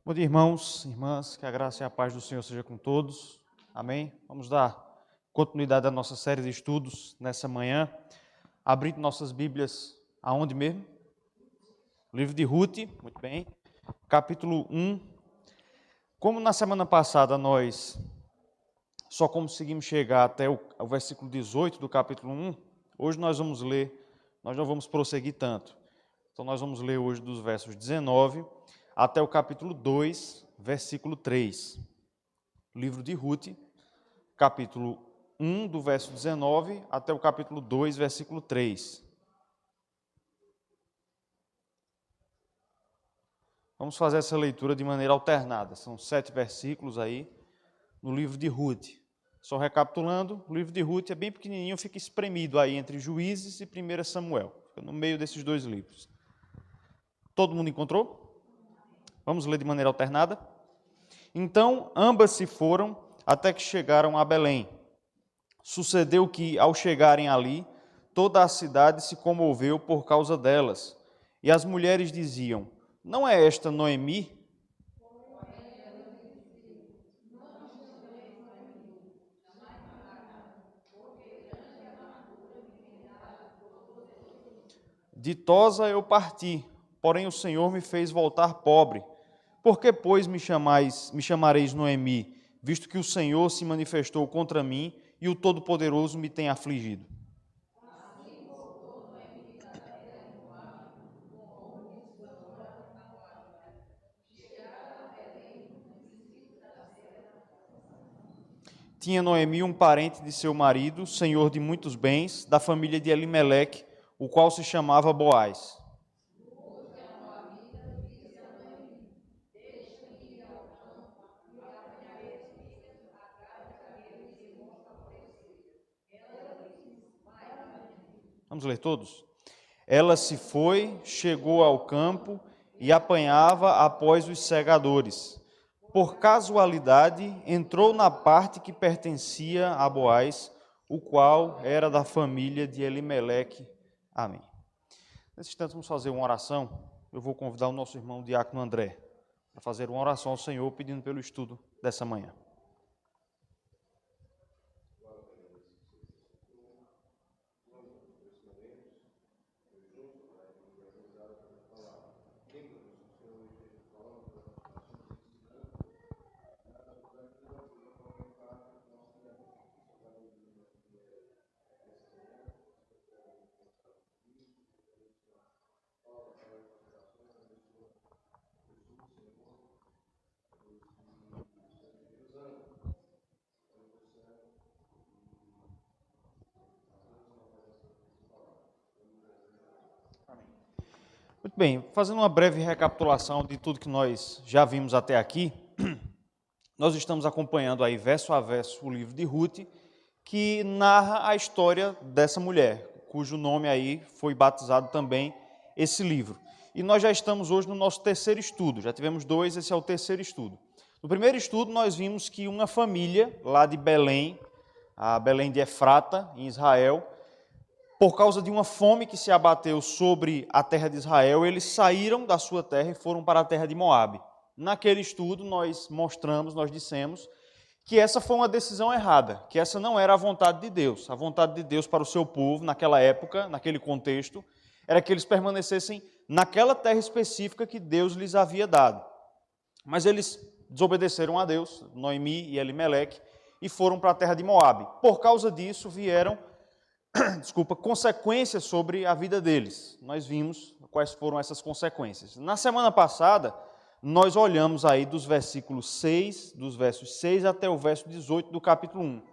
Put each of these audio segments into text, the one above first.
Bom dia, irmãos, irmãs, que a graça e a paz do Senhor seja com todos. Amém? Vamos dar continuidade à nossa série de estudos nessa manhã, abrindo nossas Bíblias aonde mesmo? O livro de Ruth, muito bem, capítulo 1. Como na semana passada nós só conseguimos chegar até o versículo 18 do capítulo 1, hoje nós vamos ler, nós não vamos prosseguir tanto. Então nós vamos ler hoje dos versos 19 até o capítulo 2, versículo 3. Livro de Ruth, capítulo 1, do verso 19 até o capítulo 2, versículo 3. Vamos fazer essa leitura de maneira alternada. São 7 versículos aí no livro de Ruth. Só recapitulando, o livro de Ruth é bem pequenininho, fica espremido aí entre Juízes e 1 Samuel. Fica no meio desses dois livros. Todo mundo encontrou? Vamos ler de maneira alternada? Então, ambas se foram até que chegaram a Belém. Sucedeu que, ao chegarem ali, toda a cidade se comoveu por causa delas. E as mulheres diziam: não é esta Noemi? Ditosa eu parti, porém o Senhor me fez voltar pobre. Por que, pois, me chamareis Noemi, visto que o Senhor se manifestou contra mim e o Todo-Poderoso me tem afligido? Tinha Noemi um parente de seu marido, senhor de muitos bens, da família de Elimeleque, o qual se chamava Boaz. Vamos ler todos? Ela se foi, chegou ao campo e apanhava após os segadores. Por casualidade, entrou na parte que pertencia a Boaz, o qual era da família de Elimeleque. Amém. Nesse instante, vamos fazer uma oração. Eu vou convidar o nosso irmão Diácono André para fazer uma oração ao Senhor, pedindo pelo estudo dessa manhã. Muito bem, fazendo uma breve recapitulação de tudo que nós já vimos até aqui, nós estamos acompanhando aí verso a verso o livro de Ruth, que narra a história dessa mulher, cujo nome aí foi batizado também esse livro. E nós já estamos hoje no nosso terceiro estudo, já tivemos 2, esse é o terceiro estudo. No primeiro estudo nós vimos que uma família lá de Belém, a Belém de Efrata, em Israel, por causa de uma fome que se abateu sobre a terra de Israel, eles saíram da sua terra e foram para a terra de Moabe. Naquele estudo, nós dissemos que essa foi uma decisão errada, que essa não era a vontade de Deus. A vontade de Deus para o seu povo, naquela época, naquele contexto, era que eles permanecessem naquela terra específica que Deus lhes havia dado. Mas eles desobedeceram a Deus, Noemi e Elimeleque, e foram para a terra de Moabe. Por causa disso, vieram consequências sobre a vida deles. Nós vimos quais foram essas consequências. Na semana passada, nós olhamos aí dos versos 6 até o verso 18 do capítulo 1,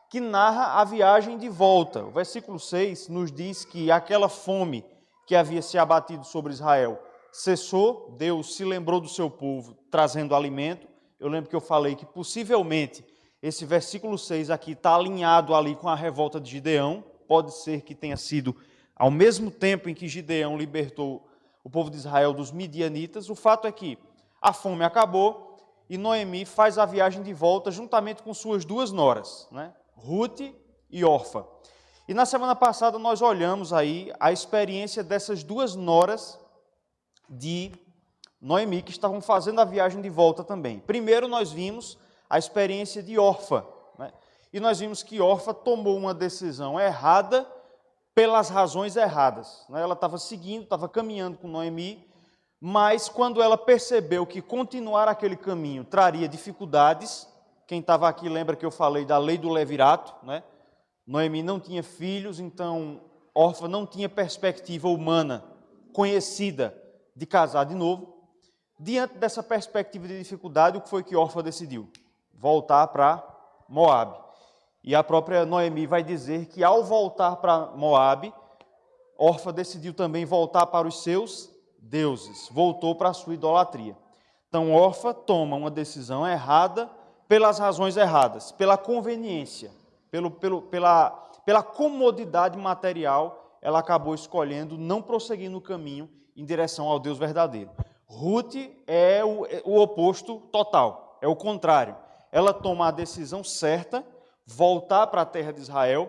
que narra a viagem de volta. O versículo 6 nos diz que aquela fome que havia se abatido sobre Israel cessou, Deus se lembrou do seu povo, trazendo alimento. Eu lembro que eu falei que possivelmente esse versículo 6 aqui está alinhado ali com a revolta de Gideão. Pode ser que tenha sido ao mesmo tempo em que Gideão libertou o povo de Israel dos midianitas. O fato é que a fome acabou e Noemi faz a viagem de volta juntamente com suas duas noras, né? Ruth e Orfa. E na semana passada nós olhamos aí a experiência dessas duas noras de Noemi, que estavam fazendo a viagem de volta também. Primeiro nós vimos a experiência de Orfa, né? E nós vimos que Orfa tomou uma decisão errada pelas razões erradas, né? Ela estava seguindo, estava caminhando com Noemi, mas quando ela percebeu que continuar aquele caminho traria dificuldades, quem estava aqui lembra que eu falei da lei do levirato, né? Noemi não tinha filhos, então Orfa não tinha perspectiva humana conhecida de casar de novo. Diante dessa perspectiva de dificuldade, o que foi que Orfa decidiu? Voltar para Moabe. E a própria Noemi vai dizer que ao voltar para Moabe, Orfa decidiu também voltar para os seus deuses, voltou para a sua idolatria. Então Orfa toma uma decisão errada pelas razões erradas, pela conveniência, pela comodidade material, ela acabou escolhendo não prosseguir no caminho em direção ao Deus verdadeiro. Ruth é o oposto total, é o contrário. Ela toma a decisão certa, voltar para a terra de Israel,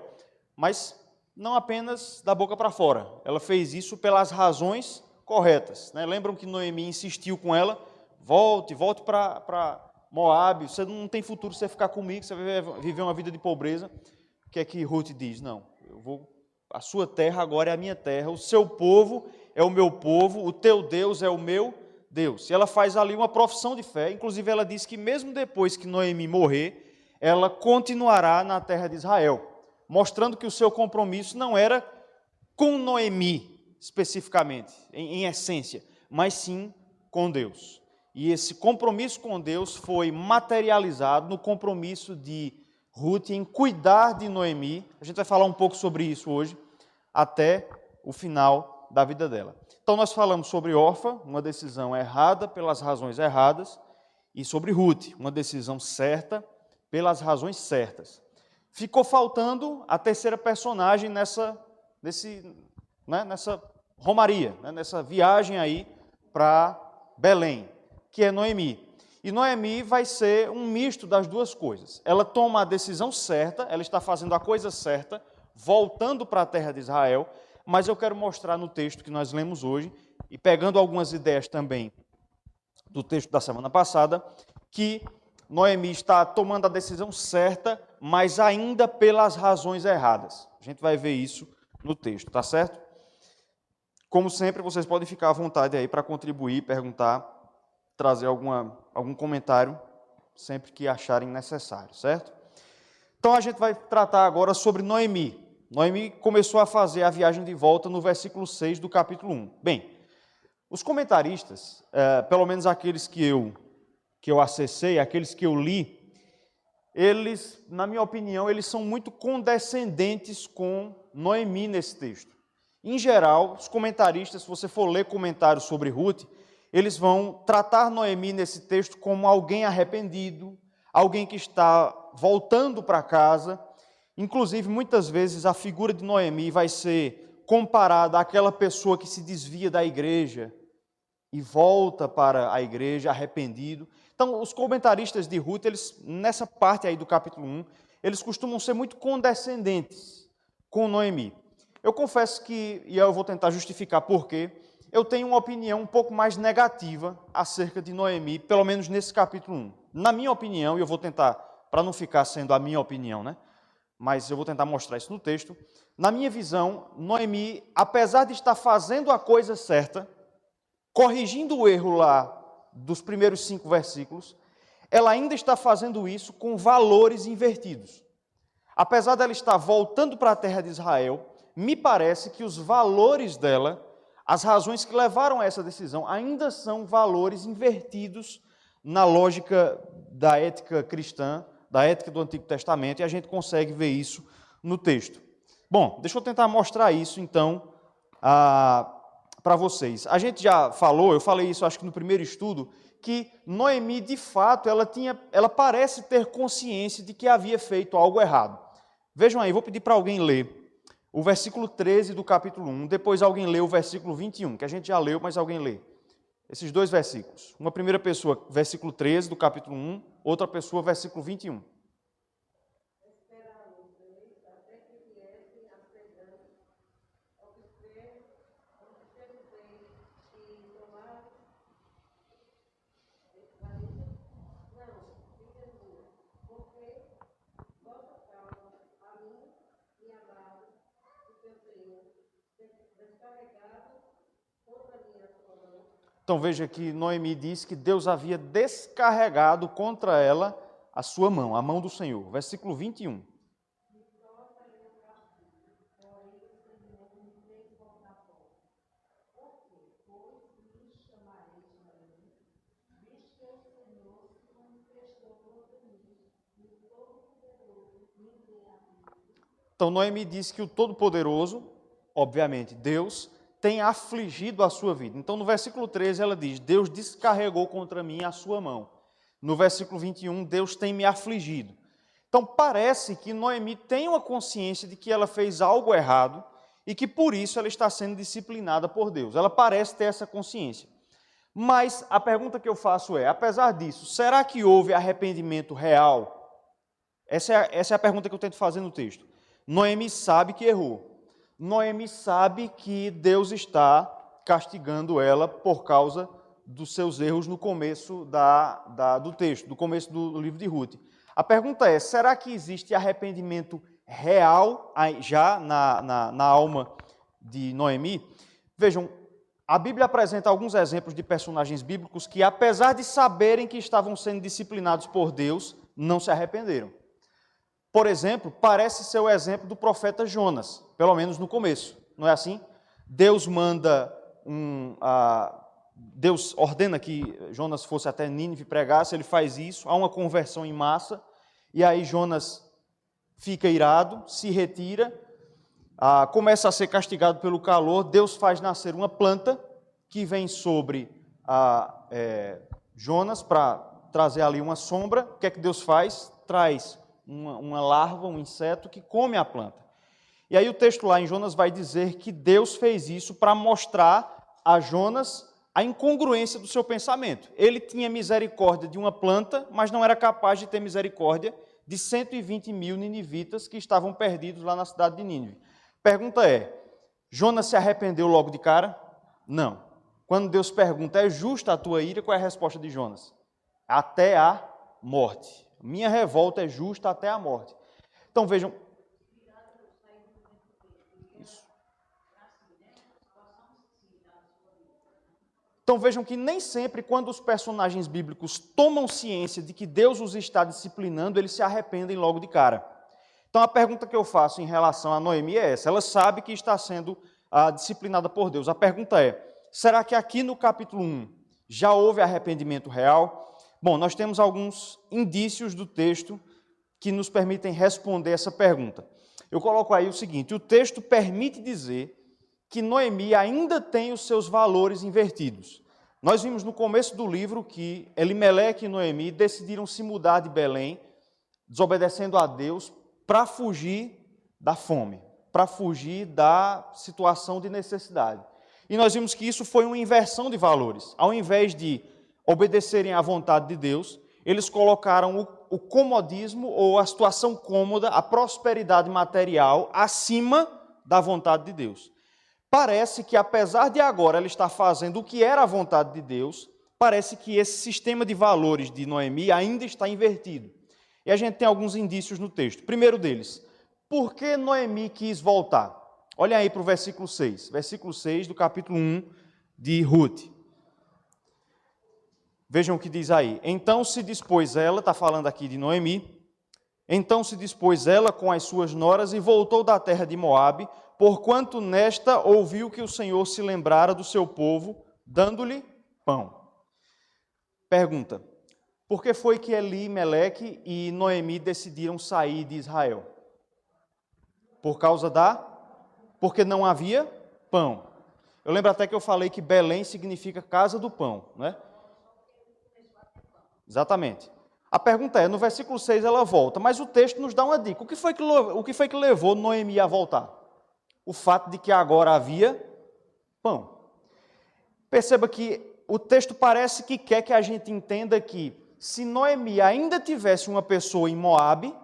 mas não apenas da boca para fora. Ela fez isso pelas razões corretas, né? Lembram que Noemi insistiu com ela, volte para Moabe, você não tem futuro se você ficar comigo, você vai viver uma vida de pobreza. O que é que Ruth diz? Não, a sua terra agora é a minha terra, o seu povo é o meu povo, o teu Deus é o meu Deus. E ela faz ali uma profissão de fé, inclusive ela diz que mesmo depois que Noemi morrer, ela continuará na terra de Israel, mostrando que o seu compromisso não era com Noemi, especificamente, em essência, mas sim com Deus. E esse compromisso com Deus foi materializado no compromisso de Ruth em cuidar de Noemi. A gente vai falar um pouco sobre isso hoje, até o final da vida dela. Então nós falamos sobre Orfa, uma decisão errada pelas razões erradas, e sobre Ruth, uma decisão certa pelas razões certas. Ficou faltando a terceira personagem nessa romaria, né, nessa viagem aí para Belém, que é Noemi. E Noemi vai ser um misto das duas coisas. Ela toma a decisão certa, ela está fazendo a coisa certa, voltando para a terra de Israel, mas eu quero mostrar no texto que nós lemos hoje, e pegando algumas ideias também do texto da semana passada, que Noemi está tomando a decisão certa, mas ainda pelas razões erradas. A gente vai ver isso no texto, tá certo? Como sempre, vocês podem ficar à vontade aí para contribuir, perguntar, trazer algum comentário, sempre que acharem necessário, certo? Então a gente vai tratar agora sobre Noemi. Noemi começou a fazer a viagem de volta no versículo 6 do capítulo 1. Bem, os comentaristas, pelo menos aqueles que eu acessei, aqueles que eu li, eles, na minha opinião, eles são muito condescendentes com Noemi nesse texto. Em geral, os comentaristas, se você for ler comentários sobre Ruth, eles vão tratar Noemi nesse texto como alguém arrependido, alguém que está voltando para casa. Inclusive, muitas vezes, a figura de Noemi vai ser comparada àquela pessoa que se desvia da igreja e volta para a igreja arrependido. Então, os comentaristas de Ruth, eles, nessa parte aí do capítulo 1, eles costumam ser muito condescendentes com Noemi. Eu confesso que, e eu vou tentar justificar por quê, eu tenho uma opinião um pouco mais negativa acerca de Noemi, pelo menos nesse capítulo 1. Na minha opinião, e eu vou tentar, para não ficar sendo a minha opinião, né? Mas eu vou tentar mostrar isso no texto. Na minha visão, Noemi, apesar de estar fazendo a coisa certa, corrigindo o erro lá dos primeiros 5 versículos, ela ainda está fazendo isso com valores invertidos. Apesar dela estar voltando para a terra de Israel, me parece que os valores dela, as razões que levaram a essa decisão, ainda são valores invertidos na lógica da ética cristã, da ética do Antigo Testamento, e a gente consegue ver isso no texto. Bom, deixa eu tentar mostrar isso, então, para vocês. A gente já falou, eu falei isso acho que no primeiro estudo, que Noemi, de fato, ela parece ter consciência de que havia feito algo errado. Vejam aí, vou pedir para alguém ler o versículo 13 do capítulo 1, depois alguém lê o versículo 21, que a gente já leu, mas alguém lê. Esses 2 versículos. Uma primeira pessoa, versículo 13 do capítulo 1, outra pessoa, versículo 21. Então veja que Noemi diz que Deus havia descarregado contra ela a sua mão, a mão do Senhor. Versículo 21. Então Noemi diz que o Todo-Poderoso, obviamente Deus, tem afligido a sua vida. Então no versículo 13 ela diz, Deus descarregou contra mim a sua mão. No versículo 21, Deus tem me afligido. Então parece que Noemi tem uma consciência de que ela fez algo errado e que por isso ela está sendo disciplinada por Deus. Ela parece ter essa consciência. Mas a pergunta que eu faço é, apesar disso, será que houve arrependimento real? Essa é a pergunta que eu tento fazer no texto. Noemi sabe que errou. Noemi sabe que Deus está castigando ela por causa dos seus erros no começo do texto, no começo do livro de Ruth. A pergunta é, será que existe arrependimento real já na alma de Noemi? Vejam, a Bíblia apresenta alguns exemplos de personagens bíblicos que, apesar de saberem que estavam sendo disciplinados por Deus, não se arrependeram. Por exemplo, parece ser o exemplo do profeta Jonas, pelo menos no começo, não é assim? Deus Deus ordena que Jonas fosse até Nínive e pregasse, ele faz isso, há uma conversão em massa, e aí Jonas fica irado, se retira, começa a ser castigado pelo calor, Deus faz nascer uma planta que vem sobre Jonas para trazer ali uma sombra. O que é que Deus faz? Traz uma larva, um inseto que come a planta. E aí o texto lá em Jonas vai dizer que Deus fez isso para mostrar a Jonas a incongruência do seu pensamento. Ele tinha misericórdia de uma planta, mas não era capaz de ter misericórdia de 120 mil ninivitas que estavam perdidos lá na cidade de Nínive. Pergunta é, Jonas se arrependeu logo de cara? Não. Quando Deus pergunta, é justa a tua ira? Qual é a resposta de Jonas? Até a morte. Minha revolta é justa até a morte. Então vejam. Isso. Então vejam que nem sempre, quando os personagens bíblicos tomam ciência de que Deus os está disciplinando, eles se arrependem logo de cara. Então a pergunta que eu faço em relação a Noemi é essa. Ela sabe que está sendo disciplinada por Deus. A pergunta é, será que aqui no capítulo 1 já houve arrependimento real? Bom, nós temos alguns indícios do texto que nos permitem responder essa pergunta. Eu coloco aí o seguinte, o texto permite dizer que Noemi ainda tem os seus valores invertidos. Nós vimos no começo do livro que Elimeleque e Noemi decidiram se mudar de Belém, desobedecendo a Deus, para fugir da fome, para fugir da situação de necessidade. E nós vimos que isso foi uma inversão de valores. Ao invés de obedecerem à vontade de Deus, eles colocaram o comodismo ou a situação cômoda, a prosperidade material, acima da vontade de Deus. Parece que, apesar de agora ela estar fazendo o que era a vontade de Deus, parece que esse sistema de valores de Noemi ainda está invertido. E a gente tem alguns indícios no texto. Primeiro deles, por que Noemi quis voltar? Olha aí para o versículo 6. Versículo 6 do capítulo 1 de Ruth. Vejam o que diz aí. Então se dispôs ela, está falando aqui de Noemi, então se dispôs ela com as suas noras e voltou da terra de Moabe, porquanto nesta ouviu que o Senhor se lembrara do seu povo, dando-lhe pão. Pergunta, por que foi que Elimeleque e Noemi decidiram sair de Israel? Porque não havia pão. Eu lembro até que eu falei que Belém significa casa do pão, né? Exatamente. A pergunta é, no versículo 6 ela volta, mas o texto nos dá uma dica. O que foi que levou Noemi a voltar? O fato de que agora havia pão. Perceba que o texto parece que quer que a gente entenda que se Noemi ainda tivesse uma pessoa em Moabe,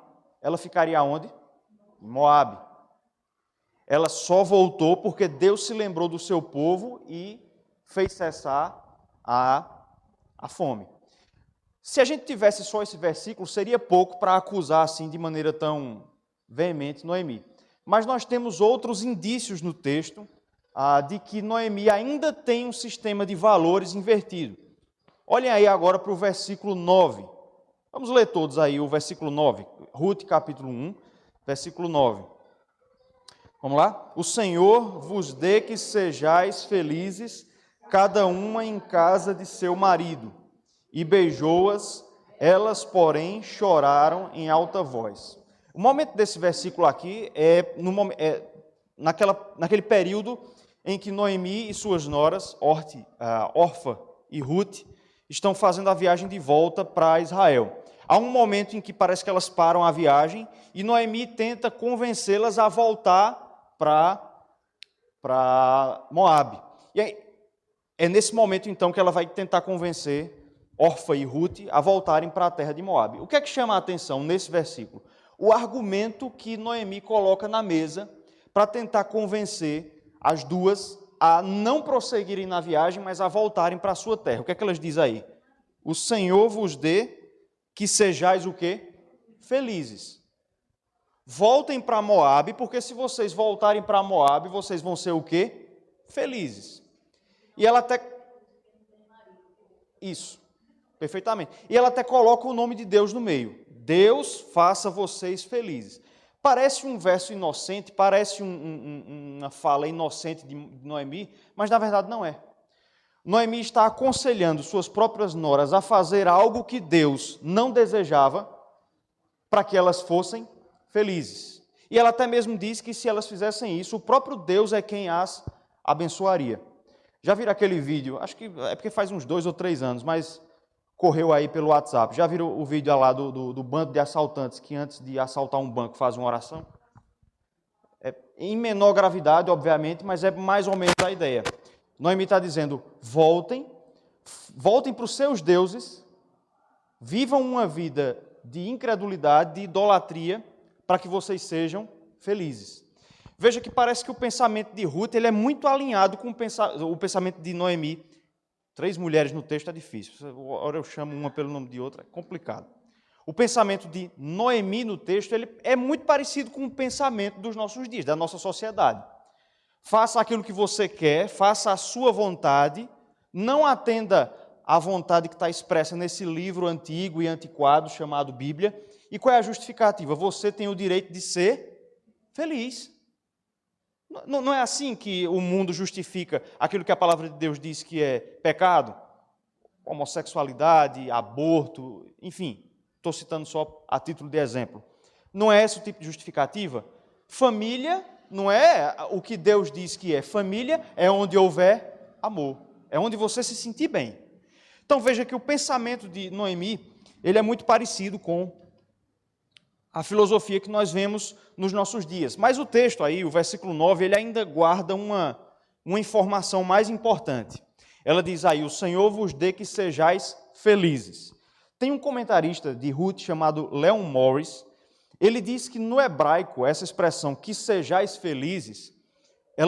ela ficaria onde? Em Moabe. Ela só voltou porque Deus se lembrou do seu povo e fez cessar a fome. Se a gente tivesse só esse versículo, seria pouco para acusar assim de maneira tão veemente Noemi. Mas nós temos outros indícios no texto de que Noemi ainda tem um sistema de valores invertido. Olhem aí agora para o versículo 9. Vamos ler todos aí o versículo 9. Ruth, capítulo 1, versículo 9. Vamos lá? O Senhor vos dê que sejais felizes, cada uma em casa de seu marido. E beijou-as, elas, porém, choraram em alta voz. O momento desse versículo aqui é naquele período em que Noemi e suas noras, Orfa e Ruth, estão fazendo a viagem de volta para Israel. Há um momento em que parece que elas param a viagem e Noemi tenta convencê-las a voltar para Moabe. E aí, é nesse momento, então, que ela vai tentar convencer Orfa e Ruth a voltarem para a terra de Moabe. O que é que chama a atenção nesse versículo? O argumento que Noemi coloca na mesa para tentar convencer as duas a não prosseguirem na viagem, mas a voltarem para a sua terra. O que é que elas dizem aí? O Senhor vos dê que sejais o quê? Felizes. Voltem para Moabe, porque se vocês voltarem para Moabe, vocês vão ser o quê? Felizes. E ela até... Isso, perfeitamente. E ela até coloca o nome de Deus no meio. Deus faça vocês felizes. Parece um verso inocente, parece uma fala inocente de Noemi, mas na verdade não é. Noemi está aconselhando suas próprias noras a fazer algo que Deus não desejava para que elas fossem felizes. E ela até mesmo diz que se elas fizessem isso, o próprio Deus é quem as abençoaria. Já viram aquele vídeo? Acho que é porque faz uns 2 ou 3 anos, mas correu aí pelo WhatsApp. Já viram o vídeo lá do bando de assaltantes que antes de assaltar um banco fazem uma oração? É em menor gravidade, obviamente, mas é mais ou menos a ideia. Noemi está dizendo, voltem para os seus deuses, vivam uma vida de incredulidade, de idolatria, para que vocês sejam felizes. Veja que parece que o pensamento de Ruth ele é muito alinhado com o pensamento de Noemi. 3 mulheres no texto é difícil. Ora eu chamo uma pelo nome de outra, é complicado. O pensamento de Noemi no texto ele é muito parecido com o pensamento dos nossos dias, da nossa sociedade. Faça aquilo que você quer, faça a sua vontade, não atenda à vontade que está expressa nesse livro antigo e antiquado chamado Bíblia. E qual é a justificativa? Você tem o direito de ser feliz. Não é assim que o mundo justifica aquilo que a palavra de Deus diz que é pecado? Homossexualidade, aborto, enfim, estou citando só a título de exemplo. Não é esse o tipo de justificativa? Família não é o que Deus diz que é. Família é onde houver amor, é onde você se sentir bem. Então veja que o pensamento de Noemi, ele é muito parecido com a filosofia que nós vemos nos nossos dias. Mas o texto aí, o versículo 9, ele ainda guarda uma informação mais importante. Ela diz aí, o Senhor vos dê que sejais felizes. Tem um comentarista de Ruth chamado Leon Morris. Ele diz que no hebraico, essa expressão, que sejais felizes,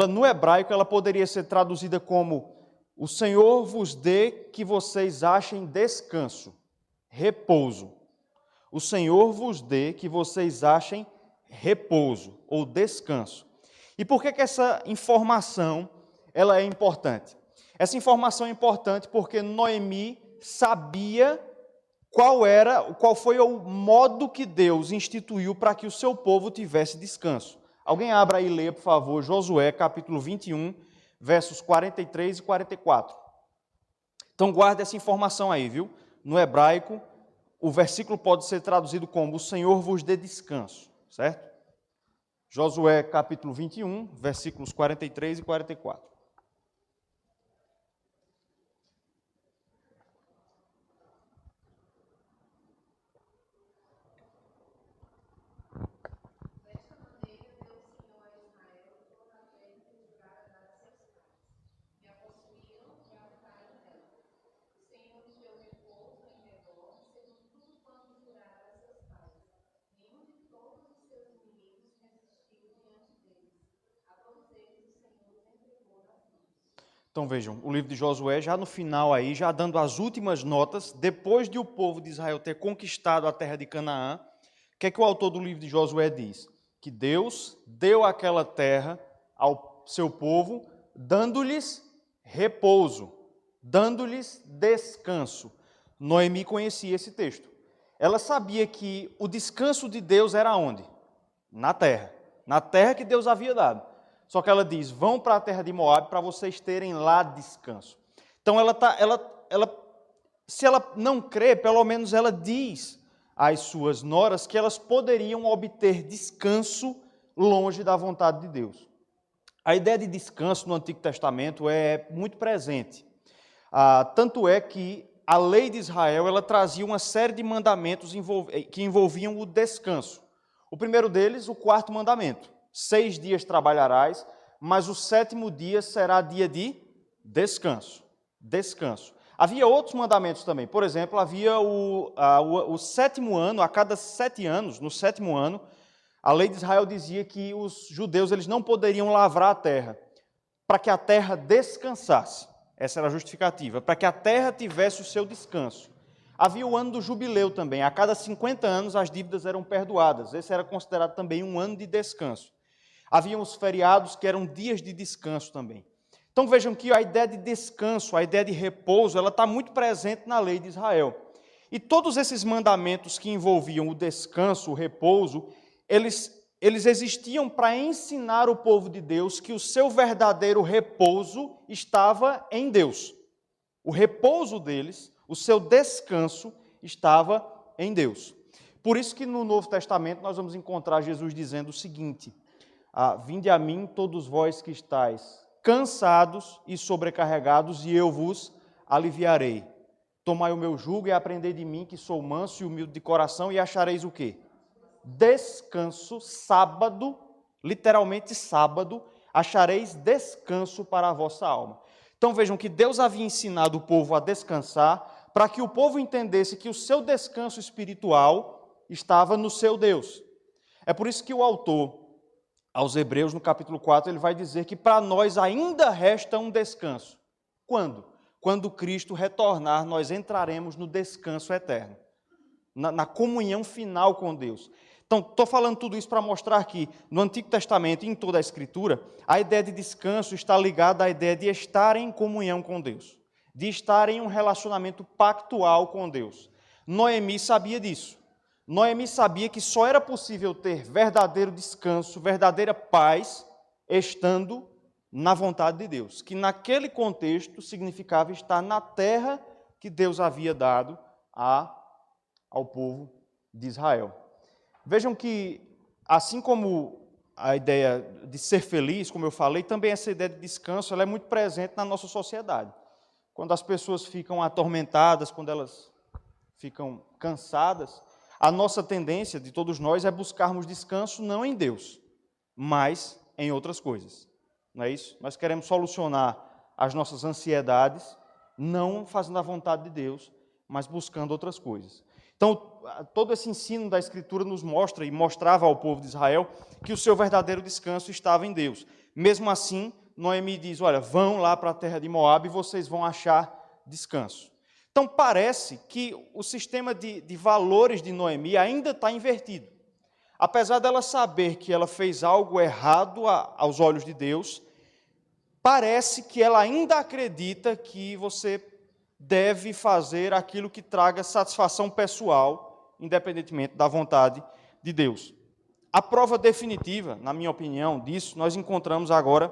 no hebraico ela poderia ser traduzida como o Senhor vos dê que vocês achem descanso, repouso. O Senhor vos dê que vocês achem repouso ou descanso. E por que essa informação ela é importante? Essa informação é importante porque Noemi sabia qual foi o modo que Deus instituiu para que o seu povo tivesse descanso. Alguém abra aí e leia, por favor, Josué, capítulo 21, versos 43 e 44. Então guarde essa informação aí, viu? No hebraico, o versículo pode ser traduzido como o Senhor vos dê descanso, certo? Josué, capítulo 21, versículos 43 e 44. Então vejam, o livro de Josué, já no final aí, já dando as últimas notas, depois de o povo de Israel ter conquistado a terra de Canaã, o que é que o autor do livro de Josué diz? Que Deus deu aquela terra ao seu povo dando-lhes repouso, dando-lhes descanso. Noemi conhecia esse texto. Ela sabia que o descanso de Deus era onde? Na terra que Deus havia dado. Só que ela diz, vão para a terra de Moabe para vocês terem lá descanso. Então, se ela não crê, pelo menos ela diz às suas noras que elas poderiam obter descanso longe da vontade de Deus. A ideia de descanso no Antigo Testamento é muito presente. Tanto é que a lei de Israel ela trazia uma série de mandamentos que envolviam o descanso. O primeiro deles, o quarto mandamento. 6 dias trabalharás, mas o 7º dia será dia de descanso. Descanso. Havia outros mandamentos também. Por exemplo, havia o 7º ano, a cada 7 anos, no 7º ano, a lei de Israel dizia que os judeus eles não poderiam lavrar a terra, para que a terra descansasse. Essa era a justificativa, para que a terra tivesse o seu descanso. Havia o ano do jubileu também. A cada 50 anos as dívidas eram perdoadas. Esse era considerado também um ano de descanso. Havia os feriados que eram dias de descanso também. Então vejam que a ideia de descanso, a ideia de repouso, ela está muito presente na lei de Israel. E todos esses mandamentos que envolviam o descanso, o repouso, eles existiam para ensinar o povo de Deus que o seu verdadeiro repouso estava em Deus. O repouso deles, o seu descanso estava em Deus. Por isso que no Novo Testamento nós vamos encontrar Jesus dizendo o seguinte: vinde a mim todos vós que estáis cansados e sobrecarregados, e eu vos aliviarei. Tomai o meu jugo e aprendei de mim, que sou manso e humilde de coração, e achareis o quê? Descanso, sábado, literalmente sábado, achareis descanso para a vossa alma. Então vejam que Deus havia ensinado o povo a descansar, para que o povo entendesse que o seu descanso espiritual estava no seu Deus. É por isso que o autor aos Hebreus, no capítulo 4, ele vai dizer que para nós ainda resta um descanso. Quando? Quando Cristo retornar, nós entraremos no descanso eterno, na comunhão final com Deus. Então, estou falando tudo isso para mostrar que no Antigo Testamento e em toda a Escritura, a ideia de descanso está ligada à ideia de estar em comunhão com Deus, de estar em um relacionamento pactual com Deus. Noemi sabia disso. Noemi sabia que só era possível ter verdadeiro descanso, verdadeira paz, estando na vontade de Deus, que naquele contexto significava estar na terra que Deus havia dado ao povo de Israel. Vejam que, assim como a ideia de ser feliz, como eu falei, também essa ideia de descanso ela é muito presente na nossa sociedade. Quando as pessoas ficam atormentadas, quando elas ficam cansadas, a nossa tendência de todos nós é buscarmos descanso não em Deus, mas em outras coisas. Não é isso? Nós queremos solucionar as nossas ansiedades, não fazendo a vontade de Deus, mas buscando outras coisas. Então, todo esse ensino da Escritura nos mostra e mostrava ao povo de Israel que o seu verdadeiro descanso estava em Deus. Mesmo assim, Noemi diz, olha, vão lá para a terra de Moabe e vocês vão achar descanso. Então, parece que o sistema de valores de Noemi ainda está invertido. Apesar dela saber que ela fez algo errado aos olhos de Deus, parece que ela ainda acredita que você deve fazer aquilo que traga satisfação pessoal, independentemente da vontade de Deus. A prova definitiva, na minha opinião, disso, nós encontramos agora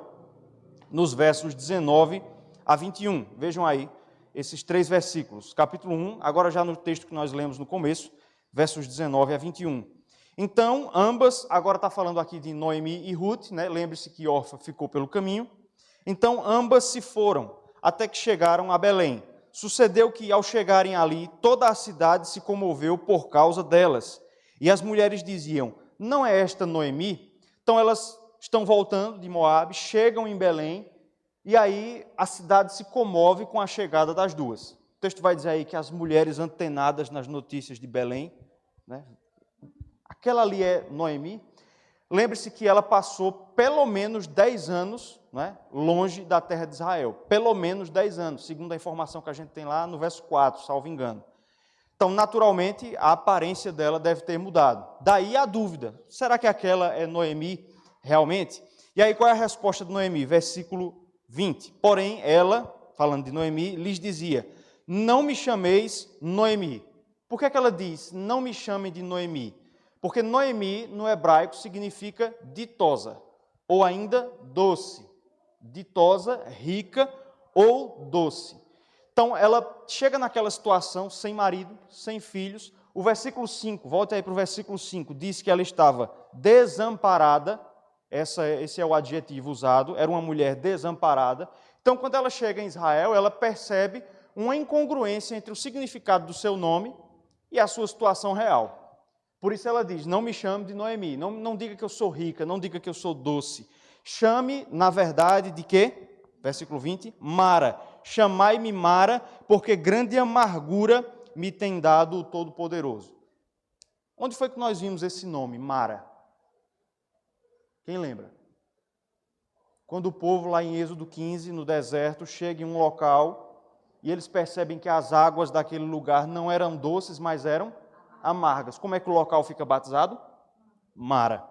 nos versos 19 a 21. Vejam aí esses 3 versículos. Capítulo 1, agora já no texto que nós lemos no começo, versos 19 a 21. Então, ambas, agora está falando aqui de Noemi e Ruth, né? Lembre-se que Orfa ficou pelo caminho. Então, ambas se foram, até que chegaram a Belém. Sucedeu que, ao chegarem ali, toda a cidade se comoveu por causa delas. E as mulheres diziam, não é esta Noemi? Então, elas estão voltando de Moabe, chegam em Belém, e aí a cidade se comove com a chegada das duas. O texto vai dizer aí que as mulheres antenadas nas notícias de Belém, né? Aquela ali é Noemi. Lembre-se que ela passou pelo menos 10 anos, né, longe da terra de Israel. Pelo menos 10 anos, segundo a informação que a gente tem lá no verso 4, salvo engano. Então, naturalmente, a aparência dela deve ter mudado. Daí a dúvida, será que aquela é Noemi realmente? E aí, qual é a resposta de Noemi? Versículo 20. Porém, ela, falando de Noemi, lhes dizia: não me chameis Noemi. Por que ela diz, não me chamem de Noemi? Porque Noemi, no hebraico, significa ditosa, ou ainda doce. Ditosa, rica ou doce. Então, ela chega naquela situação, sem marido, sem filhos. O versículo 5, volte aí para o versículo 5, diz que ela estava desamparada. Esse é o adjetivo usado, era uma mulher desamparada. Então, quando ela chega em Israel, ela percebe uma incongruência entre o significado do seu nome e a sua situação real. Por isso ela diz, não me chame de Noemi, não diga que eu sou rica, não diga que eu sou doce. Chame, na verdade, de quê? Versículo 20, Mara. Chamai-me Mara, porque grande amargura me tem dado o Todo-Poderoso. Onde foi que nós vimos esse nome, Mara? Quem lembra? Quando o povo lá em Êxodo 15, no deserto, chega em um local e eles percebem que as águas daquele lugar não eram doces, mas eram amargas. Como é que o local fica batizado? Mara.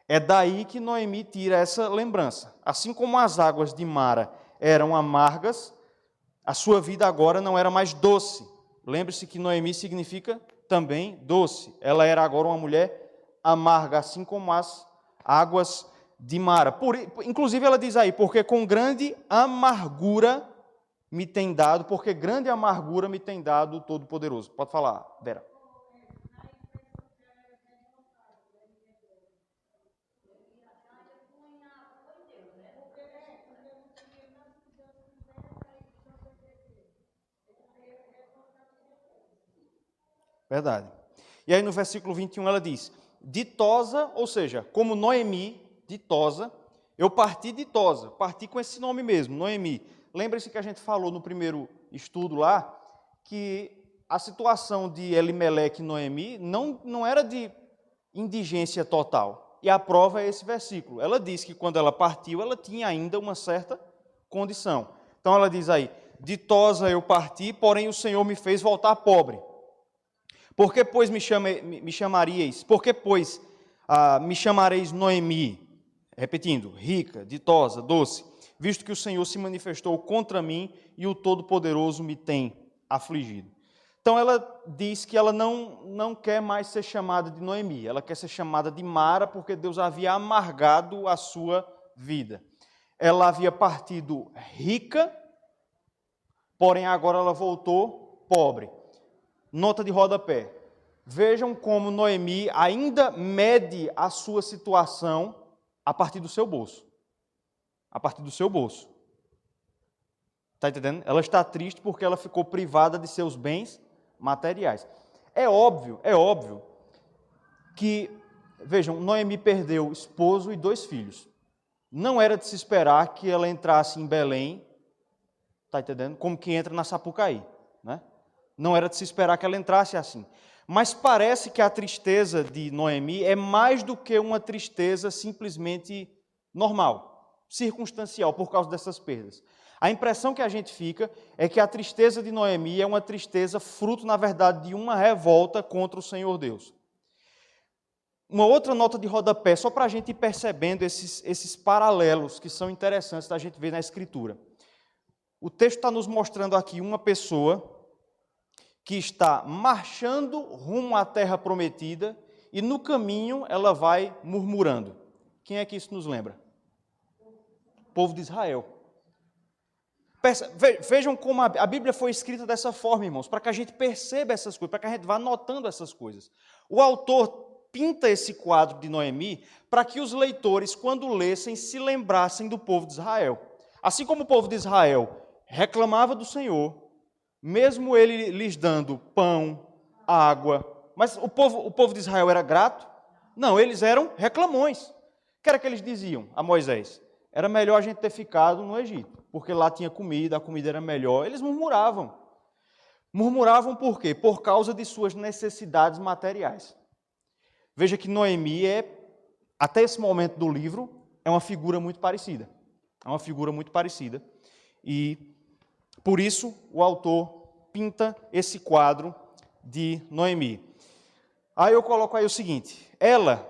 É daí que Noemi tira essa lembrança. Assim como as águas de Mara eram amargas, a sua vida agora não era mais doce. Lembre-se que Noemi significa também doce. Ela era agora uma mulher amarga, assim como as águas de Mara. Inclusive ela diz aí, porque com grande amargura me tem dado, porque grande amargura me tem dado o Todo-Poderoso. Pode falar, Vera. Verdade. E aí no versículo 21 ela diz, ditosa, ou seja, como Noemi, ditosa, eu parti ditosa, parti com esse nome mesmo, Noemi. Lembre-se que a gente falou no primeiro estudo lá, que a situação de Elimeleque e Noemi não era de indigência total. E a prova é esse versículo. Ela diz que quando ela partiu, ela tinha ainda uma certa condição. Então ela diz aí, ditosa eu parti, porém o Senhor me fez voltar pobre. Por que, pois, me chamaríeis? Por que, pois, me chamareis Noemi? Repetindo, rica, ditosa, doce, visto que o Senhor se manifestou contra mim e o Todo-Poderoso me tem afligido. Então, ela diz que ela não quer mais ser chamada de Noemi, ela quer ser chamada de Mara, porque Deus havia amargado a sua vida. Ela havia partido rica, porém agora ela voltou pobre. Nota de rodapé. Vejam como Noemi ainda mede a sua situação a partir do seu bolso. A partir do seu bolso. Está entendendo? Ela está triste porque ela ficou privada de seus bens materiais. É óbvio que, vejam, Noemi perdeu esposo e 2 filhos. Não era de se esperar que ela entrasse em Belém, está entendendo? Como que entra na Sapucaí, né? Não era de se esperar que ela entrasse assim. Mas parece que a tristeza de Noemi é mais do que uma tristeza simplesmente normal, circunstancial, por causa dessas perdas. A impressão que a gente fica é que a tristeza de Noemi é uma tristeza fruto, na verdade, de uma revolta contra o Senhor Deus. Uma outra nota de rodapé, só para a gente ir percebendo esses paralelos que são interessantes da gente ver na Escritura. O texto está nos mostrando aqui uma pessoa que está marchando rumo à terra prometida e no caminho ela vai murmurando. Quem é que isso nos lembra? O povo de Israel. Vejam como a Bíblia foi escrita dessa forma, irmãos, para que a gente perceba essas coisas, para que a gente vá notando essas coisas. O autor pinta esse quadro de Noemi para que os leitores, quando lessem, se lembrassem do povo de Israel. Assim como o povo de Israel reclamava do Senhor, mesmo ele lhes dando pão, água, mas o povo de Israel era grato? Não, eles eram reclamões. O que era que eles diziam a Moisés? Era melhor a gente ter ficado no Egito, porque lá tinha comida, a comida era melhor. Eles murmuravam. Murmuravam por quê? Por causa de suas necessidades materiais. Veja que Noemi até esse momento do livro, é uma figura muito parecida. É uma figura muito parecida. E por isso, o autor pinta esse quadro de Noemi. Aí eu coloco aí o seguinte, ela,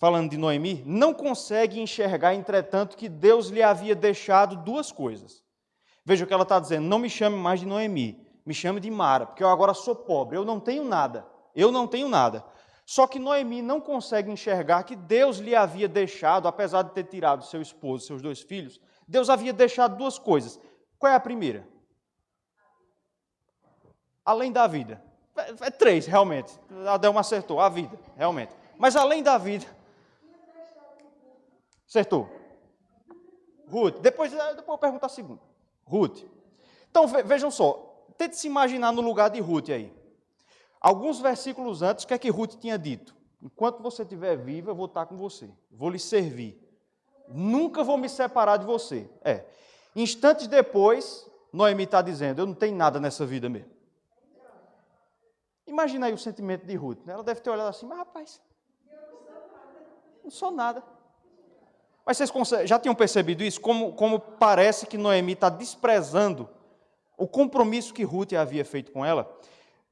falando de Noemi, não consegue enxergar, entretanto, que Deus lhe havia deixado duas coisas. Veja o que ela está dizendo, não me chame mais de Noemi, me chame de Mara, porque eu agora sou pobre, eu não tenho nada, Só que Noemi não consegue enxergar que Deus lhe havia deixado, apesar de ter tirado seu esposo, seus 2 filhos, Deus havia deixado duas coisas. Qual é a primeira? Além da vida. É 3, realmente. A Delma acertou, a vida, realmente. Mas além da vida... Acertou. Ruth. Depois eu pergunto a segunda. Ruth. Então, vejam só. Tente se imaginar no lugar de Ruth aí. Alguns versículos antes, o que é que Ruth tinha dito? Enquanto você estiver viva, eu vou estar com você. Vou lhe servir. Nunca vou me separar de você. Instantes depois, Noemi está dizendo, eu não tenho nada nessa vida mesmo. Imagina aí o sentimento de Ruth. Ela deve ter olhado assim, mas rapaz, não sou nada. Mas vocês já tinham percebido isso? Como parece que Noemi está desprezando o compromisso que Ruth havia feito com ela?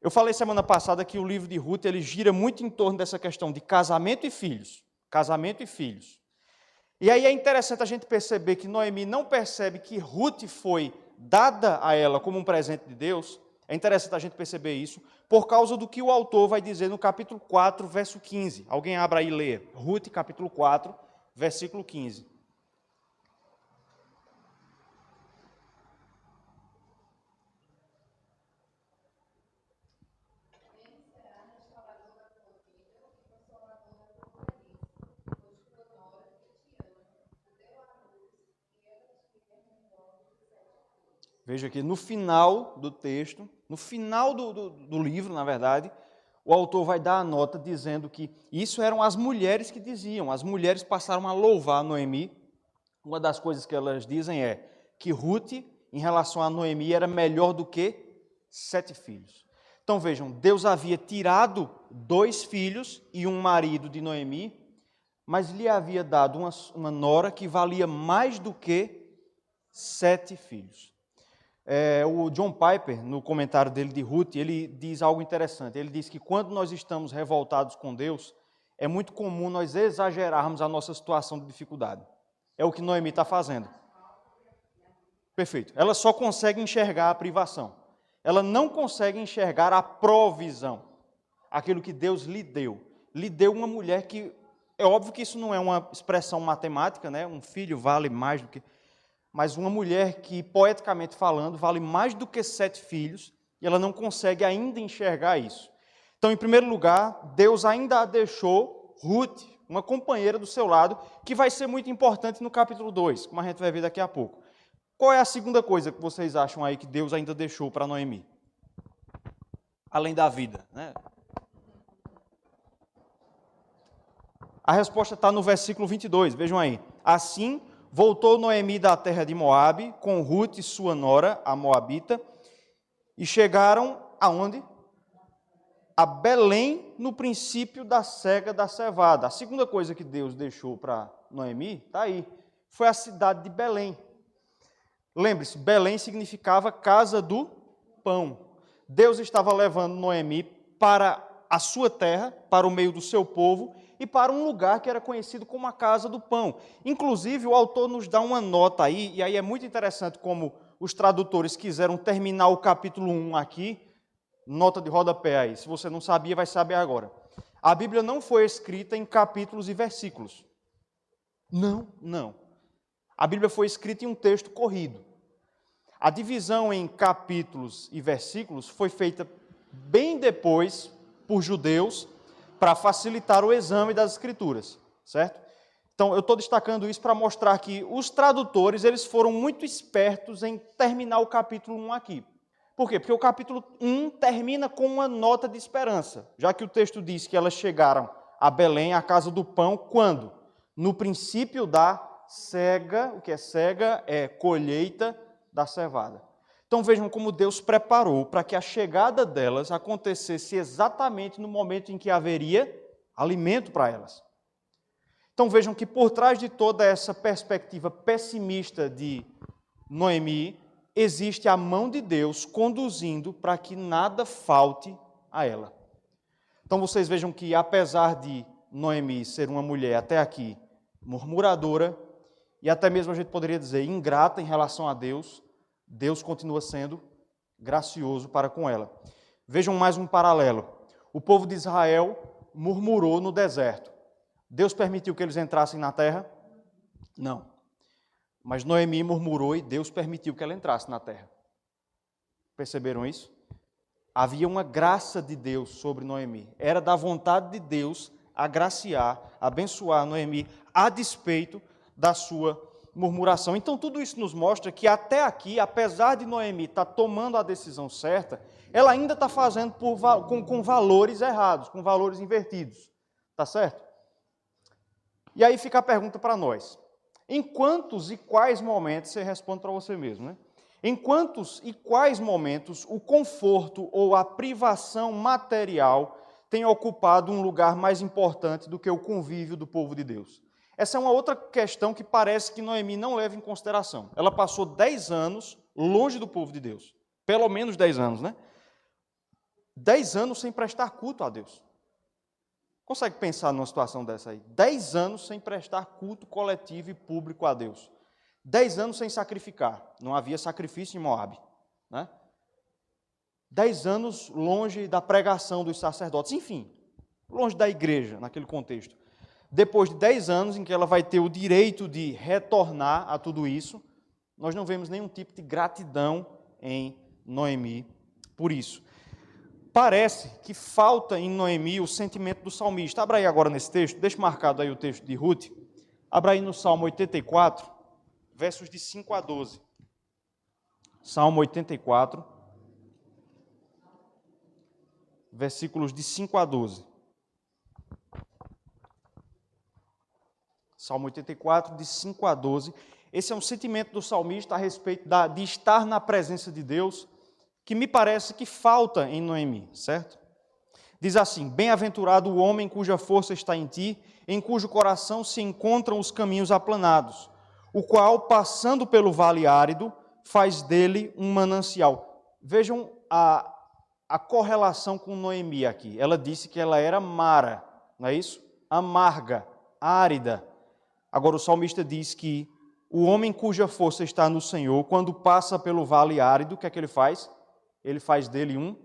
Eu falei semana passada que o livro de Ruth ele gira muito em torno dessa questão de casamento e filhos. Casamento e filhos. E aí é interessante a gente perceber que Noemi não percebe que Ruth foi dada a ela como um presente de Deus. É interessante a gente perceber isso, por causa do que o autor vai dizer no capítulo 4, verso 15. Alguém abra aí e lê. Ruth, capítulo 4, versículo 15. Veja aqui, no final do texto, no final do livro, na verdade, o autor vai dar a nota dizendo que isso eram as mulheres que diziam. As mulheres passaram a louvar Noemi. Uma das coisas que elas dizem é que Ruth, em relação a Noemi, era melhor do que 7 filhos. Então vejam, Deus havia tirado 2 filhos e um marido de Noemi, mas lhe havia dado uma nora que valia mais do que 7 filhos. O John Piper, no comentário dele de Ruth, ele diz algo interessante. Ele diz que quando nós estamos revoltados com Deus, é muito comum nós exagerarmos a nossa situação de dificuldade. É o que Noemi está fazendo. Perfeito. Ela só consegue enxergar a privação. Ela não consegue enxergar a provisão. Aquilo que Deus lhe deu. Lhe deu uma mulher que... É óbvio que isso não é uma expressão matemática, né? Um filho vale mais do que... Mas uma mulher que, poeticamente falando, vale mais do que 7 filhos, e ela não consegue ainda enxergar isso. Então, em primeiro lugar, Deus ainda deixou Ruth, uma companheira do seu lado, que vai ser muito importante no capítulo 2, como a gente vai ver daqui a pouco. Qual é a segunda coisa que vocês acham aí que Deus ainda deixou para Noemi? Além da vida, né? A resposta está no versículo 22, vejam aí. Assim... voltou Noemi da terra de Moabe, com Ruth e sua nora, a Moabita, e chegaram aonde? A Belém, no princípio da cega da cevada. A segunda coisa que Deus deixou para Noemi, está aí, foi a cidade de Belém. Lembre-se, Belém significava casa do pão. Deus estava levando Noemi para a sua terra, para o meio do seu povo, e para um lugar que era conhecido como a Casa do Pão. Inclusive, o autor nos dá uma nota aí, e aí é muito interessante como os tradutores quiseram terminar o capítulo 1 aqui, nota de rodapé aí, se você não sabia, vai saber agora. A Bíblia não foi escrita em capítulos e versículos. Não. A Bíblia foi escrita em um texto corrido. A divisão em capítulos e versículos foi feita bem depois por judeus, para facilitar o exame das Escrituras, certo? Então, eu estou destacando isso para mostrar que os tradutores, eles foram muito espertos em terminar o capítulo 1 aqui. Por quê? Porque o capítulo 1 termina com uma nota de esperança, já que o texto diz que elas chegaram a Belém, a casa do pão, quando? No princípio da cega, o que é cega? É colheita da cevada. Então vejam como Deus preparou para que a chegada delas acontecesse exatamente no momento em que haveria alimento para elas. Então vejam que por trás de toda essa perspectiva pessimista de Noemi, existe a mão de Deus conduzindo para que nada falte a ela. Então vocês vejam que apesar de Noemi ser uma mulher até aqui murmuradora, e até mesmo a gente poderia dizer ingrata em relação a Deus, Deus continua sendo gracioso para com ela. Vejam mais um paralelo. O povo de Israel murmurou no deserto. Deus permitiu que eles entrassem na terra? Não. Mas Noemi murmurou e Deus permitiu que ela entrasse na terra. Perceberam isso? Havia uma graça de Deus sobre Noemi. Era da vontade de Deus agraciar, abençoar Noemi, a despeito da sua murmuração. Então, tudo isso nos mostra que até aqui, apesar de Noemi estar tomando a decisão certa, ela ainda está fazendo com valores errados, com valores invertidos. Tá certo? E aí fica a pergunta para nós. Em quantos e quais momentos, você responde para você mesmo, né? Em quantos e quais momentos o conforto ou a privação material tem ocupado um lugar mais importante do que o convívio do povo de Deus? Essa é uma outra questão que parece que Noemi não leva em consideração. Ela passou 10 anos longe do povo de Deus. Pelo menos 10 anos, né? 10 anos sem prestar culto a Deus. Consegue pensar numa situação dessa aí? 10 anos sem prestar culto coletivo e público a Deus. 10 anos sem sacrificar. Não havia sacrifício em Moabe, né? 10 anos longe da pregação dos sacerdotes. Enfim, longe da igreja, naquele contexto. Depois de 10 anos em que ela vai ter o direito de retornar a tudo isso, nós não vemos nenhum tipo de gratidão em Noemi por isso. Parece que falta em Noemi o sentimento do salmista. Abra aí agora nesse texto, deixa marcado aí o texto de Ruth. Abra aí no Salmo 84, versos de 5 a 12. Salmo 84, versículos de 5 a 12. Salmo 84, de 5 a 12. Esse é um sentimento do salmista a respeito de estar na presença de Deus, que me parece que falta em Noemi, certo? Diz assim: bem-aventurado o homem cuja força está em ti, em cujo coração se encontram os caminhos aplanados, o qual, passando pelo vale árido, faz dele um manancial. Vejam a correlação com Noemi aqui. Ela disse que ela era Mara, não é isso? Amarga, árida. Agora o salmista diz que o homem cuja força está no Senhor, quando passa pelo vale árido, o que é que ele faz? Ele faz dele um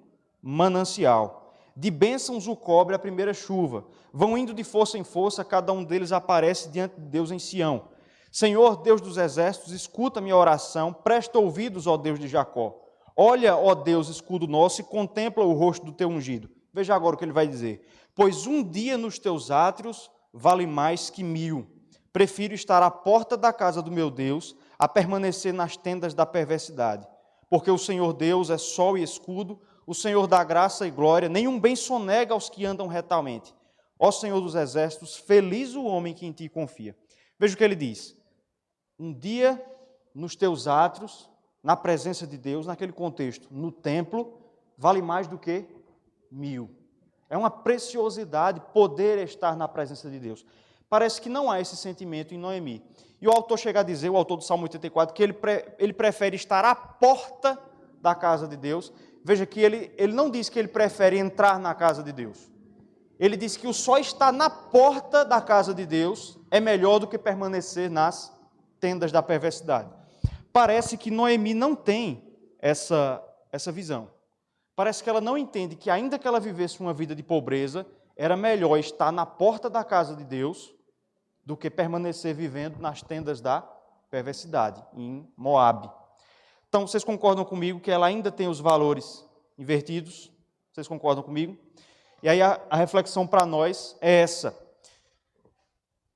manancial. De bênçãos o cobre a primeira chuva. Vão indo de força em força, cada um deles aparece diante de Deus em Sião. Senhor, Deus dos exércitos, escuta minha oração, presta ouvidos, ó Deus de Jacó. Olha, ó Deus, escudo nosso, e contempla o rosto do teu ungido. Veja agora o que ele vai dizer. Pois um dia nos teus átrios vale mais que 1000. Prefiro estar à porta da casa do meu Deus a permanecer nas tendas da perversidade. Porque o Senhor Deus é sol e escudo, o Senhor dá graça e glória, nenhum bem sonega aos que andam retamente. Ó Senhor dos exércitos, feliz o homem que em ti confia. Veja o que ele diz. Um dia nos teus átrios, na presença de Deus, naquele contexto, no templo, vale mais do que 1000. É uma preciosidade poder estar na presença de Deus. Parece que não há esse sentimento em Noemi. E o autor chega a dizer, o autor do Salmo 84, que ele prefere estar à porta da casa de Deus. Veja que ele não diz que ele prefere entrar na casa de Deus. Ele diz que o só estar na porta da casa de Deus é melhor do que permanecer nas tendas da perversidade. Parece que Noemi não tem essa visão. Parece que ela não entende que, ainda que ela vivesse uma vida de pobreza, era melhor estar na porta da casa de Deus do que permanecer vivendo nas tendas da perversidade, em Moabe. Então, vocês concordam comigo que ela ainda tem os valores invertidos? Vocês concordam comigo? E aí a reflexão para nós é essa.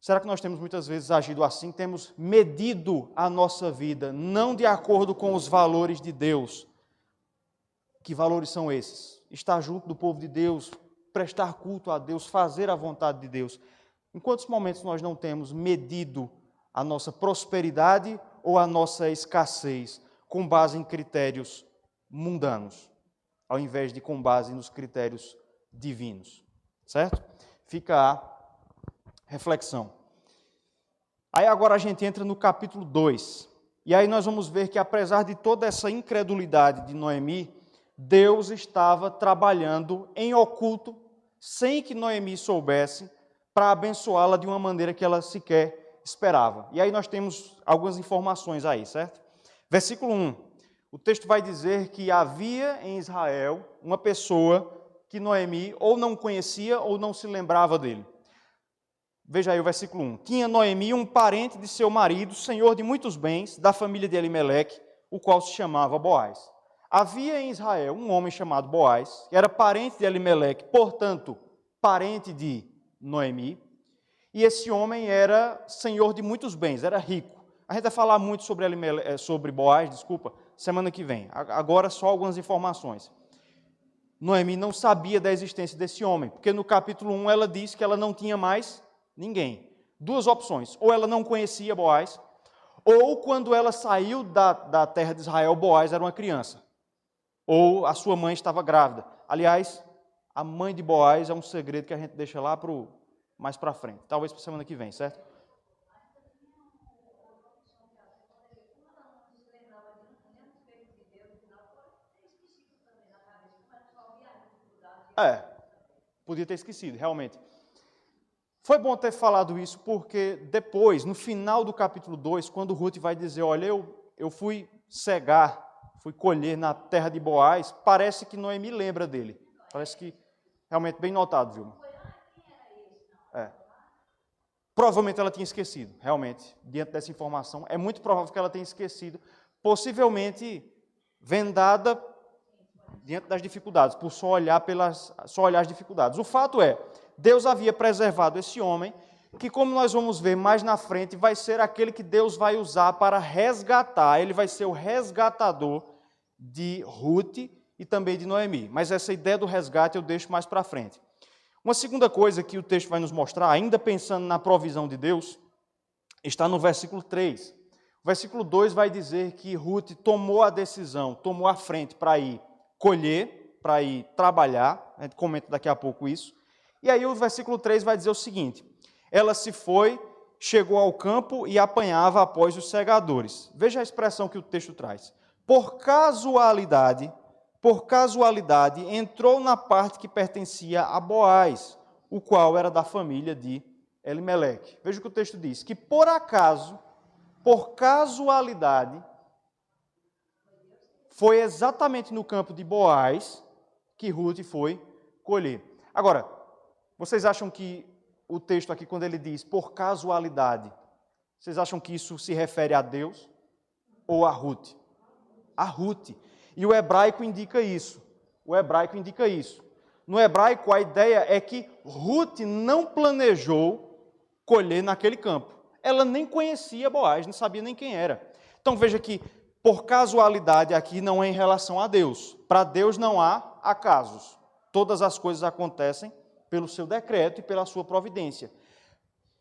Será que nós temos muitas vezes agido assim? Temos medido a nossa vida não de acordo com os valores de Deus. Que valores são esses? Estar junto do povo de Deus, prestar culto a Deus, fazer a vontade de Deus. Em quantos momentos nós não temos medido a nossa prosperidade ou a nossa escassez com base em critérios mundanos, ao invés de com base nos critérios divinos? Certo? Fica a reflexão. Aí agora a gente entra no capítulo 2. E aí nós vamos ver que, apesar de toda essa incredulidade de Noemi, Deus estava trabalhando em oculto, sem que Noemi soubesse, para abençoá-la de uma maneira que ela sequer esperava. E aí nós temos algumas informações aí, certo? Versículo 1. O texto vai dizer que havia em Israel uma pessoa que Noemi ou não conhecia ou não se lembrava dele. Veja aí o versículo 1. Tinha Noemi um parente de seu marido, senhor de muitos bens, da família de Elimeleque, o qual se chamava Boaz. Havia em Israel um homem chamado Boaz, que era parente de Elimeleque, portanto, parente de Noemi, e esse homem era senhor de muitos bens, era rico. A gente vai falar muito sobre Boaz, semana que vem. Agora só algumas informações. Noemi não sabia da existência desse homem, porque no capítulo 1 ela disse que ela não tinha mais ninguém. Duas opções, ou ela não conhecia Boaz, ou quando ela saiu da terra de Israel, Boaz era uma criança, ou a sua mãe estava grávida. Aliás, a mãe de Boaz é um segredo que a gente deixa lá mais para frente, talvez para a semana que vem, certo? Podia ter esquecido, realmente. Foi bom ter falado isso, porque depois, no final do capítulo 2, quando Ruth vai dizer, olha, eu fui cegar, fui colher na terra de Boaz, parece que Noemi lembra dele. Parece que, realmente, bem notado, Vilma. Provavelmente ela tinha esquecido, realmente, diante dessa informação. É muito provável que ela tenha esquecido, possivelmente vendada diante das dificuldades, por só olhar as dificuldades. O fato é, Deus havia preservado esse homem, que, como nós vamos ver mais na frente, vai ser aquele que Deus vai usar para resgatar, ele vai ser o resgatador de Ruth e também de Noemi. Mas essa ideia do resgate eu deixo mais para frente. Uma segunda coisa que o texto vai nos mostrar, ainda pensando na provisão de Deus, está no versículo 3. O versículo 2 vai dizer que Ruth tomou a decisão, tomou a frente para ir colher, para ir trabalhar, a gente comenta daqui a pouco isso. E aí o versículo 3 vai dizer o seguinte, ela se foi, chegou ao campo e apanhava após os segadores. Veja a expressão que o texto traz. Por casualidade, entrou na parte que pertencia a Boaz, o qual era da família de Elimeleque. Veja o que o texto diz, que por acaso, por casualidade, foi exatamente no campo de Boaz que Ruth foi colher. Agora, vocês acham que o texto aqui, quando ele diz por casualidade, vocês acham que isso se refere a Deus ou a Ruth? A Ruth. E o hebraico indica isso. No hebraico, a ideia é que Ruth não planejou colher naquele campo. Ela nem conhecia Boaz, não sabia nem quem era. Então veja que, por casualidade, aqui não é em relação a Deus. Para Deus não há acasos. Todas as coisas acontecem pelo seu decreto e pela sua providência.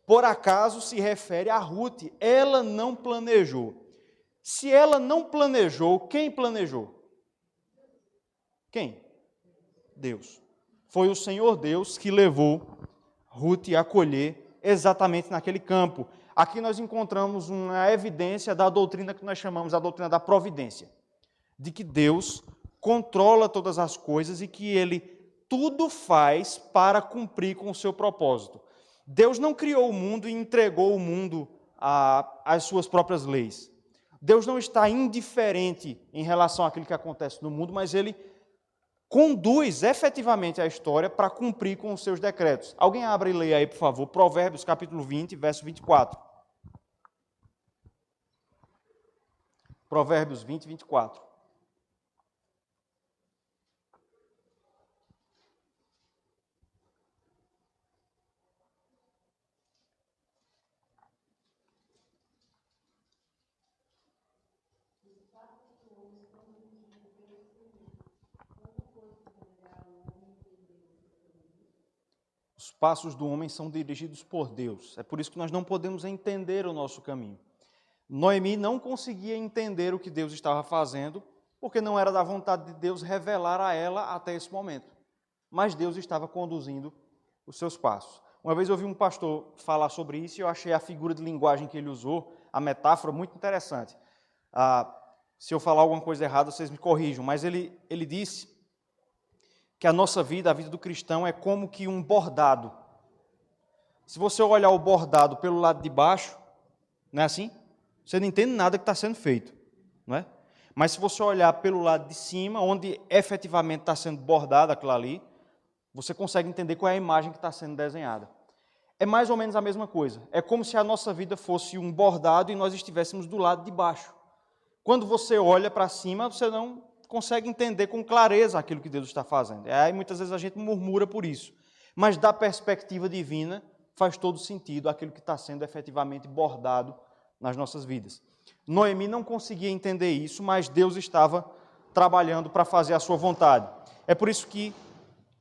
Por acaso se refere a Ruth. Ela não planejou. Se ela não planejou, quem planejou? Quem? Deus. Foi o Senhor Deus que levou Ruth a colher exatamente naquele campo. Aqui nós encontramos uma evidência da doutrina que nós chamamos a doutrina da providência. De que Deus controla todas as coisas e que Ele tudo faz para cumprir com o seu propósito. Deus não criou o mundo e entregou o mundo às suas próprias leis. Deus não está indiferente em relação àquilo que acontece no mundo, mas Ele conduz efetivamente a história para cumprir com os seus decretos. Alguém abre e leia aí, por favor, Provérbios capítulo 20, verso 24. Provérbios 20, 24. Os passos do homem são dirigidos por Deus. É por isso que nós não podemos entender o nosso caminho. Noemi não conseguia entender o que Deus estava fazendo, porque não era da vontade de Deus revelar a ela até esse momento. Mas Deus estava conduzindo os seus passos. Uma vez eu ouvi um pastor falar sobre isso e eu achei a figura de linguagem que ele usou, a metáfora, muito interessante. Se eu falar alguma coisa errada, vocês me corrijam, mas ele disse que a nossa vida, a vida do cristão, é como que um bordado. Se você olhar o bordado pelo lado de baixo, não é assim? Você não entende nada que está sendo feito, não é? Mas se você olhar pelo lado de cima, onde efetivamente está sendo bordado aquilo ali, você consegue entender qual é a imagem que está sendo desenhada. É mais ou menos a mesma coisa. É como se a nossa vida fosse um bordado e nós estivéssemos do lado de baixo. Quando você olha para cima, você não consegue entender com clareza aquilo que Deus está fazendo. Aí muitas vezes a gente murmura por isso. Mas da perspectiva divina, faz todo sentido aquilo que está sendo efetivamente bordado nas nossas vidas. Noemi não conseguia entender isso, mas Deus estava trabalhando para fazer a sua vontade. É por isso que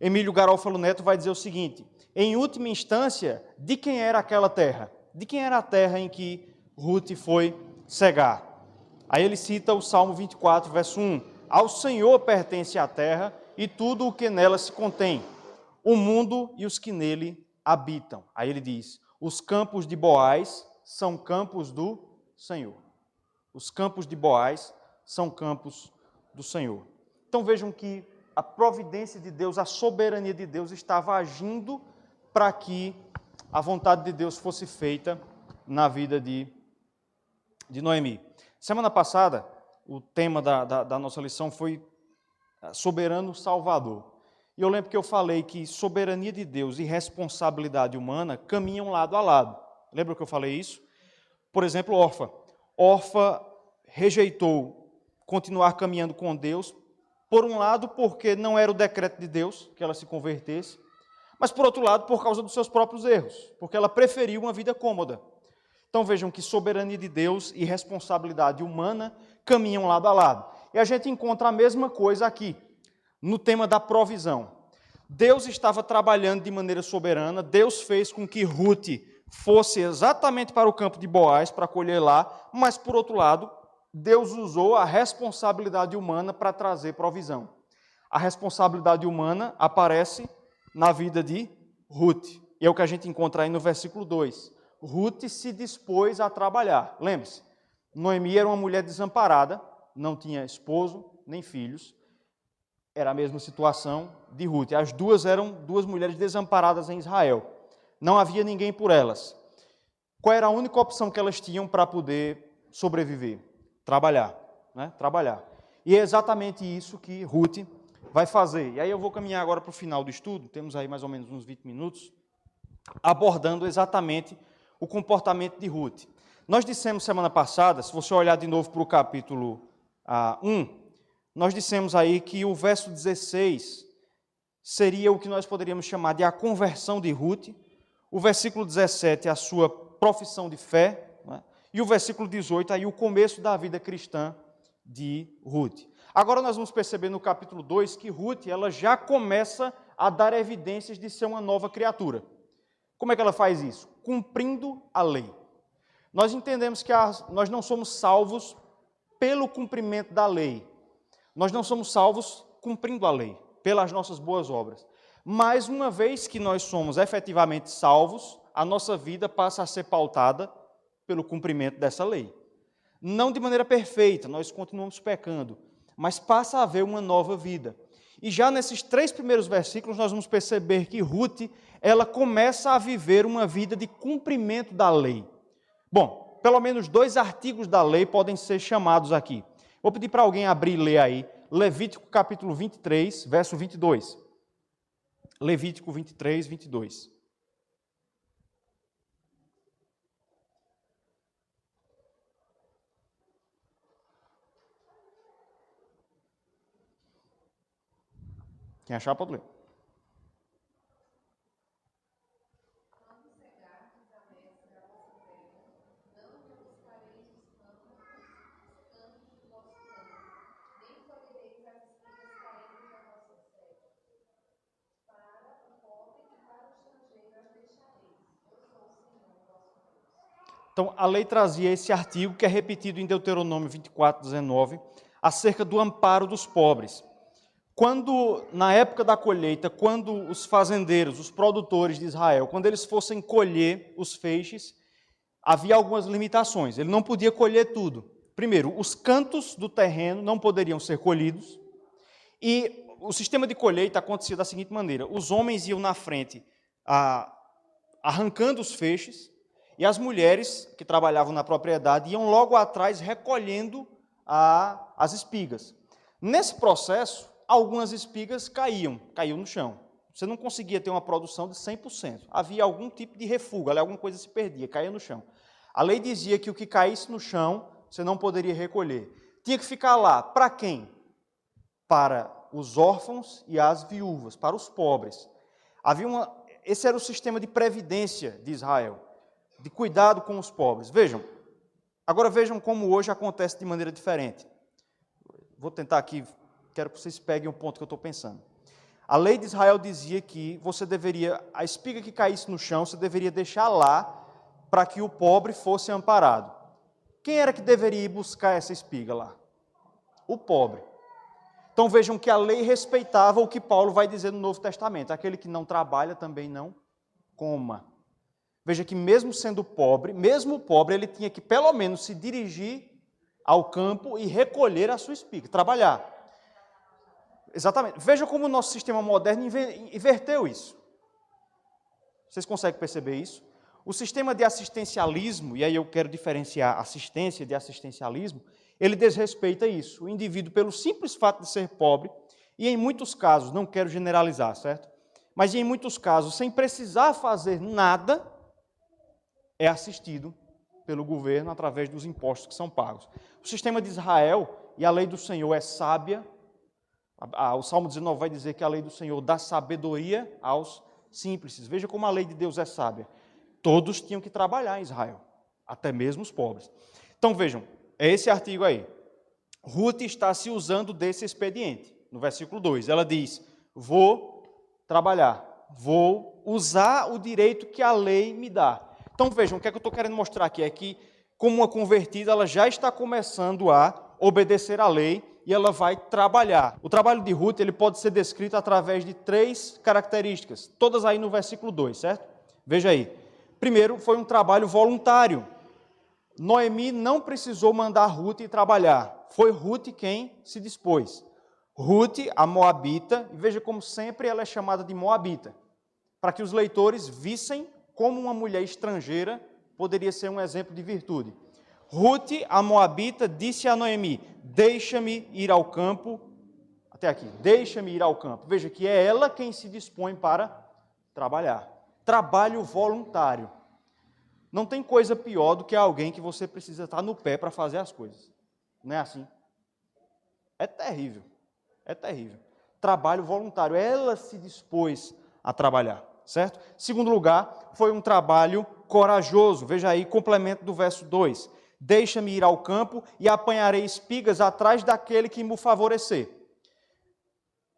Emílio Garofalo Neto vai dizer o seguinte: em última instância, de quem era aquela terra? De quem era a terra em que Ruth foi cegar? Aí ele cita o Salmo 24, verso 1. Ao Senhor pertence a terra e tudo o que nela se contém, o mundo e os que nele habitam. Aí ele diz, os campos de Boaz são campos do Senhor. Os campos de Boaz são campos do Senhor. Então vejam que a providência de Deus, a soberania de Deus estava agindo para que a vontade de Deus fosse feita na vida de Noemi. Semana passada, o tema da nossa lição foi soberano Salvador. E eu lembro que eu falei que soberania de Deus e responsabilidade humana caminham lado a lado. Lembra que eu falei isso? Por exemplo, Orfa. Orfa rejeitou continuar caminhando com Deus, por um lado, porque não era o decreto de Deus que ela se convertesse, mas por outro lado, por causa dos seus próprios erros, porque ela preferiu uma vida cômoda. Então vejam que soberania de Deus e responsabilidade humana caminham lado a lado. E a gente encontra a mesma coisa aqui, no tema da provisão. Deus estava trabalhando de maneira soberana, Deus fez com que Ruth fosse exatamente para o campo de Boaz, para colher lá, mas por outro lado, Deus usou a responsabilidade humana para trazer provisão. A responsabilidade humana aparece na vida de Ruth, e é o que a gente encontra aí no versículo 2. Ruth se dispôs a trabalhar. Lembre-se, Noemi era uma mulher desamparada, não tinha esposo nem filhos. Era a mesma situação de Ruth. As duas eram duas mulheres desamparadas em Israel. Não havia ninguém por elas. Qual era a única opção que elas tinham para poder sobreviver? Trabalhar, né? Trabalhar. E é exatamente isso que Ruth vai fazer. E aí eu vou caminhar agora para o final do estudo, temos aí mais ou menos uns 20 minutos, abordando exatamente o comportamento de Ruth. Nós dissemos semana passada, se você olhar de novo para o capítulo 1, nós dissemos aí que o verso 16 seria o que nós poderíamos chamar de a conversão de Ruth, o versículo 17 a sua profissão de fé, né? E o versículo 18 aí o começo da vida cristã de Ruth. Agora nós vamos perceber no capítulo 2 que Ruth ela já começa a dar evidências de ser uma nova criatura. Como é que ela faz isso? Cumprindo a lei. Nós entendemos que nós não somos salvos pelo cumprimento da lei. Nós não somos salvos cumprindo a lei, pelas nossas boas obras. Mas uma vez que nós somos efetivamente salvos, a nossa vida passa a ser pautada pelo cumprimento dessa lei. Não de maneira perfeita, nós continuamos pecando, mas passa a haver uma nova vida. E já nesses 3 primeiros versículos nós vamos perceber que Ruth, ela começa a viver uma vida de cumprimento da lei. Bom, pelo menos 2 artigos da lei podem ser chamados aqui. Vou pedir para alguém abrir e ler aí, Levítico capítulo 23, verso 22. Levítico 23, 22. Quem achar pode ler. Então, a lei trazia esse artigo, que é repetido em Deuteronômio 24, 19, acerca do amparo dos pobres. Quando, na época da colheita, quando os fazendeiros, os produtores de Israel, quando eles fossem colher os feixes, havia algumas limitações. Ele não podia colher tudo. Primeiro, os cantos do terreno não poderiam ser colhidos. E o sistema de colheita acontecia da seguinte maneira: os homens iam na frente arrancando os feixes, e as mulheres que trabalhavam na propriedade iam logo atrás recolhendo as espigas. Nesse processo, algumas espigas caíam no chão. Você não conseguia ter uma produção de 100%. Havia algum tipo de refúgio, alguma coisa se perdia, caía no chão. A lei dizia que o que caísse no chão, você não poderia recolher. Tinha que ficar lá. Para quem? Para os órfãos e as viúvas, para os pobres. Esse era o sistema de previdência de Israel, de cuidado com os pobres. Agora vejam como hoje acontece de maneira diferente. Vou tentar aqui, quero que vocês peguem o ponto que eu estou pensando. A lei de Israel dizia que a espiga que caísse no chão, você deveria deixar lá para que o pobre fosse amparado. Quem era que deveria ir buscar essa espiga lá? O pobre. Então vejam que a lei respeitava o que Paulo vai dizer no Novo Testamento. Aquele que não trabalha também não coma. Veja que mesmo sendo pobre, ele tinha que pelo menos se dirigir ao campo e recolher a sua espiga, trabalhar. Exatamente. Veja como o nosso sistema moderno inverteu isso. Vocês conseguem perceber isso? O sistema de assistencialismo, e aí eu quero diferenciar assistência de assistencialismo, ele desrespeita isso. O indivíduo, pelo simples fato de ser pobre, e em muitos casos, não quero generalizar, certo? Mas em muitos casos, sem precisar fazer nada, é assistido pelo governo através dos impostos que são pagos. O sistema de Israel e a lei do Senhor é sábia. O Salmo 19 vai dizer que a lei do Senhor dá sabedoria aos simples. Veja como a lei de Deus é sábia. Todos tinham que trabalhar em Israel, até mesmo os pobres. Então vejam, é esse artigo aí. Ruth está se usando desse expediente. No versículo 2, ela diz, vou trabalhar, vou usar o direito que a lei me dá. Então vejam, o que é que eu estou querendo mostrar aqui é que, como uma convertida, ela já está começando a obedecer à lei e ela vai trabalhar. O trabalho de Ruth ele pode ser descrito através de 3 características, todas aí no versículo 2, certo? Veja aí. Primeiro, foi um trabalho voluntário. Noemi não precisou mandar Ruth ir trabalhar, foi Ruth quem se dispôs. Ruth, a moabita, e veja como sempre ela é chamada de moabita, para que os leitores vissem como uma mulher estrangeira poderia ser um exemplo de virtude. Ruth, a moabita, disse a Noemi, deixa-me ir ao campo, até aqui, deixa-me ir ao campo. Veja que é ela quem se dispõe para trabalhar. Trabalho voluntário. Não tem coisa pior do que alguém que você precisa estar no pé para fazer as coisas. Não é assim? É terrível. É terrível. Trabalho voluntário. Ela se dispôs a trabalhar, certo? Segundo lugar, foi um trabalho corajoso. Veja aí, complemento do verso 2. Deixa-me ir ao campo e apanharei espigas atrás daquele que me favorecer.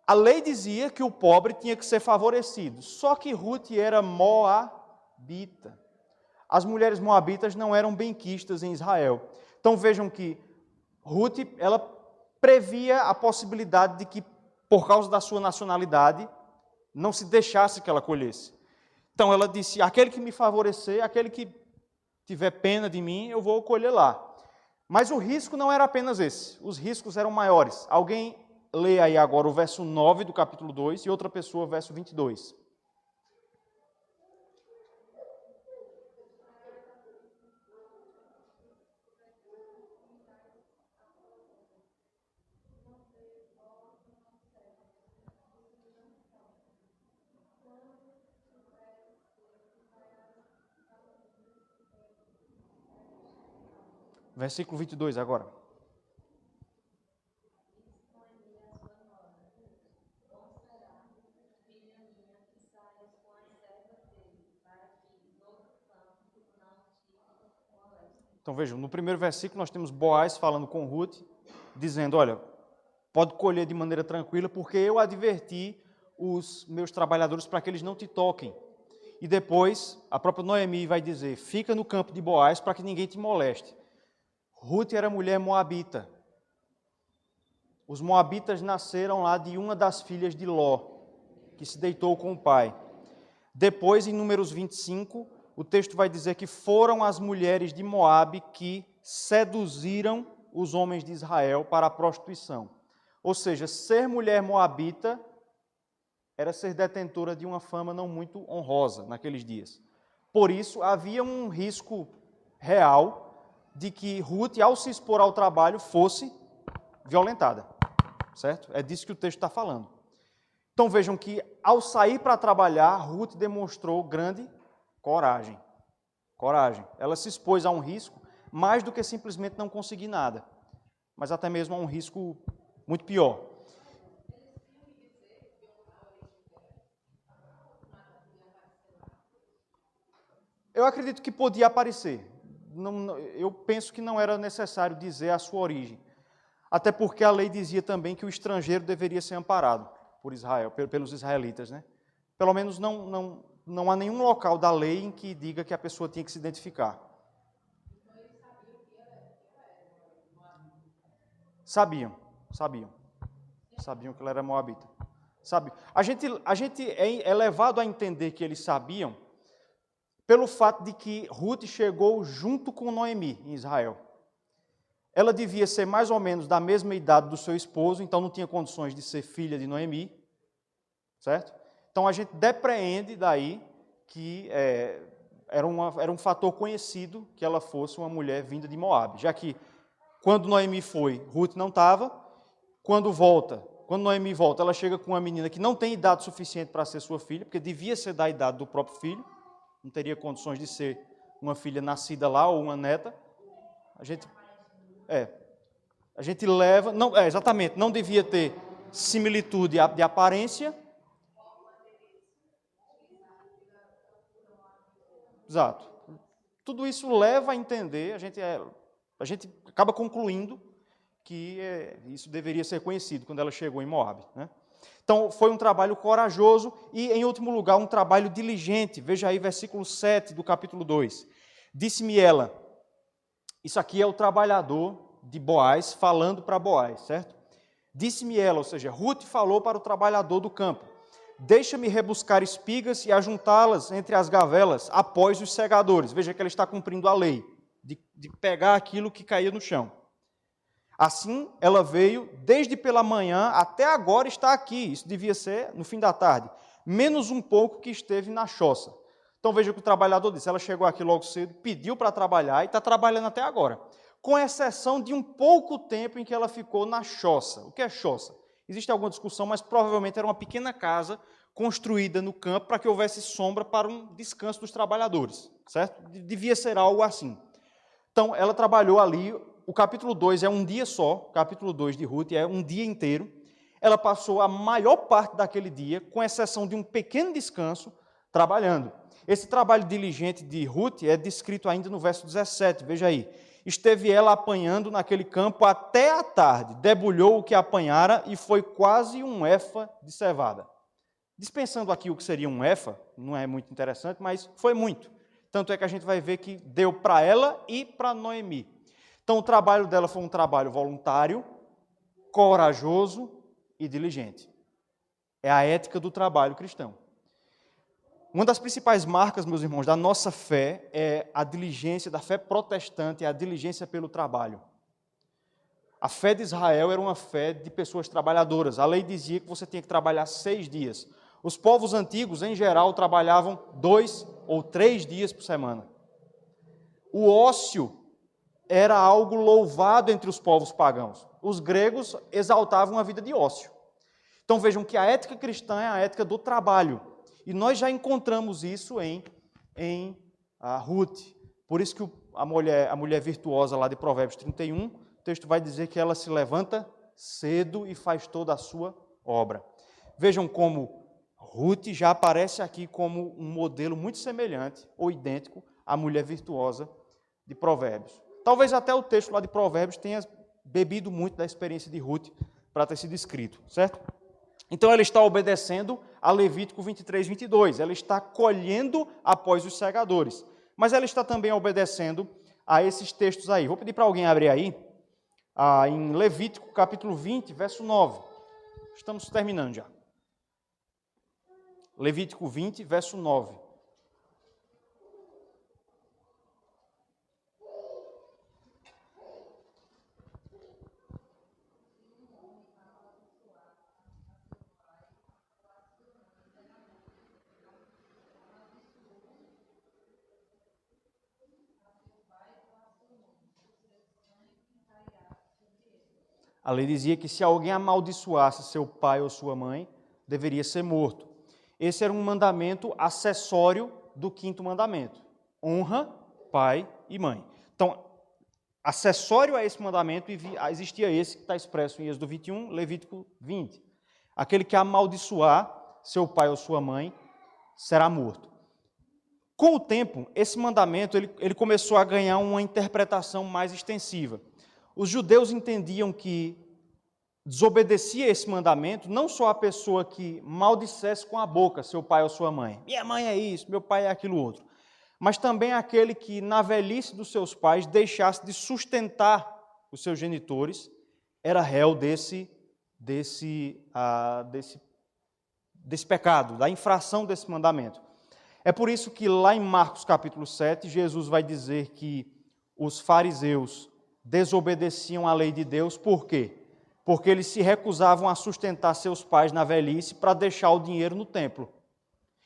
A lei dizia que o pobre tinha que ser favorecido, só que Ruth era moabita. As mulheres moabitas não eram benquistas em Israel. Então vejam que Ruth, ela previa a possibilidade de que, por causa da sua nacionalidade, não se deixasse que ela colhesse. Então ela disse, aquele que me favorecer, aquele que tiver pena de mim, eu vou colher lá. Mas o risco não era apenas esse, os riscos eram maiores. Alguém lê aí agora o verso 9 do capítulo 2 e outra pessoa o verso 22. Versículo 22 agora. Então vejam, no primeiro versículo nós temos Boaz falando com Ruth, dizendo, olha, pode colher de maneira tranquila, porque eu adverti os meus trabalhadores para que eles não te toquem. E depois, a própria Noemi vai dizer, fica no campo de Boaz para que ninguém te moleste. Ruth era mulher moabita. Os moabitas nasceram lá de uma das filhas de Ló, que se deitou com o pai. Depois, em Números 25, o texto vai dizer que foram as mulheres de Moabe que seduziram os homens de Israel para a prostituição. Ou seja, ser mulher moabita era ser detentora de uma fama não muito honrosa naqueles dias. Por isso, havia um risco real de que Ruth, ao se expor ao trabalho, fosse violentada, certo? É disso que o texto está falando. Então vejam que, ao sair para trabalhar, Ruth demonstrou grande coragem. Coragem. Ela se expôs a um risco mais do que simplesmente não conseguir nada, mas até mesmo a um risco muito pior. Eu acredito que podia aparecer. Eu penso que não era necessário dizer a sua origem. Até porque a lei dizia também que o estrangeiro deveria ser amparado por Israel, pelos israelitas, né? Pelo menos não há nenhum local da lei em que diga que a pessoa tinha que se identificar. Sabiam que ela era moabita. Sabiam. A gente é levado a entender que eles sabiam pelo fato de que Ruth chegou junto com Noemi em Israel. Ela devia ser mais ou menos da mesma idade do seu esposo, então não tinha condições de ser filha de Noemi, certo? Então a gente depreende daí que era um fator conhecido que ela fosse uma mulher vinda de Moabe, já que quando Noemi foi, Ruth não estava. Quando Noemi volta, ela chega com uma menina que não tem idade suficiente para ser sua filha, porque devia ser da idade do próprio filho, não teria condições de ser uma filha nascida lá ou uma neta. A gente leva, não, exatamente, não devia ter similitude de aparência. Exato. Tudo isso leva a entender, a gente acaba concluindo que isso deveria ser conhecido quando ela chegou em Moabe, né? Então, foi um trabalho corajoso e, em último lugar, um trabalho diligente. Veja aí, versículo 7 do capítulo 2. Disse-me ela, isso aqui é o trabalhador de Boaz falando para Boaz, certo? Disse-me ela, ou seja, Ruth falou para o trabalhador do campo, deixa-me rebuscar espigas e ajuntá-las entre as gavelas após os segadores. Veja que ela está cumprindo a lei, de pegar aquilo que caía no chão. Assim, ela veio, desde pela manhã até agora está aqui. Isso devia ser no fim da tarde. Menos um pouco que esteve na choça. Então veja o que o trabalhador disse. Ela chegou aqui logo cedo, pediu para trabalhar e está trabalhando até agora. Com exceção de um pouco tempo em que ela ficou na choça. O que é choça? Existe alguma discussão, mas provavelmente era uma pequena casa construída no campo para que houvesse sombra para um descanso dos trabalhadores. Certo? Devia ser algo assim. Então, ela trabalhou ali. O capítulo 2 é um dia só, o capítulo 2 de Ruth é um dia inteiro. Ela passou a maior parte daquele dia, com exceção de um pequeno descanso, trabalhando. Esse trabalho diligente de Ruth é descrito ainda no verso 17, veja aí. Esteve ela apanhando naquele campo até a tarde, debulhou o que apanhara e foi quase um efa de cevada. Dispensando aqui o que seria um efa, não é muito interessante, mas foi muito. Tanto é que a gente vai ver que deu para ela e para Noemi. Então, o trabalho dela foi um trabalho voluntário, corajoso e diligente. É a ética do trabalho cristão. Uma das principais marcas, meus irmãos, da nossa fé é a diligência, da fé protestante, é a diligência pelo trabalho. A fé de Israel era uma fé de pessoas trabalhadoras. A lei dizia que você tinha que trabalhar 6 dias. Os povos antigos, em geral, trabalhavam 2 ou 3 dias por semana. O ócio era algo louvado entre os povos pagãos. Os gregos exaltavam a vida de ócio. Então vejam que a ética cristã é a ética do trabalho. E nós já encontramos isso em Ruth. Por isso que a mulher virtuosa lá de Provérbios 31, o texto vai dizer que ela se levanta cedo e faz toda a sua obra. Vejam como Ruth já aparece aqui como um modelo muito semelhante ou idêntico à mulher virtuosa de Provérbios. Talvez até o texto lá de Provérbios tenha bebido muito da experiência de Ruth para ter sido escrito, certo? Então ela está obedecendo a Levítico 23, 22. Ela está colhendo após os segadores. Mas ela está também obedecendo a esses textos aí. Vou pedir para alguém abrir aí, em Levítico capítulo 20, verso 9. Estamos terminando já. Levítico 20, verso 9. A lei dizia que se alguém amaldiçoasse seu pai ou sua mãe, deveria ser morto. Esse era um mandamento acessório do quinto mandamento. Honra pai e mãe. Então, acessório a esse mandamento, existia esse que está expresso em Êxodo 21, Levítico 20. Aquele que amaldiçoar seu pai ou sua mãe será morto. Com o tempo, esse mandamento ele começou a ganhar uma interpretação mais extensiva. Os judeus entendiam que desobedecia esse mandamento não só a pessoa que maldissesse com a boca seu pai ou sua mãe. Minha mãe é isso, meu pai é aquilo outro. Mas também aquele que, na velhice dos seus pais, deixasse de sustentar os seus genitores, era réu desse pecado, da infração desse mandamento. É por isso que lá em Marcos capítulo 7, Jesus vai dizer que os fariseus desobedeciam à lei de Deus, por quê? Porque eles se recusavam a sustentar seus pais na velhice para deixar o dinheiro no templo.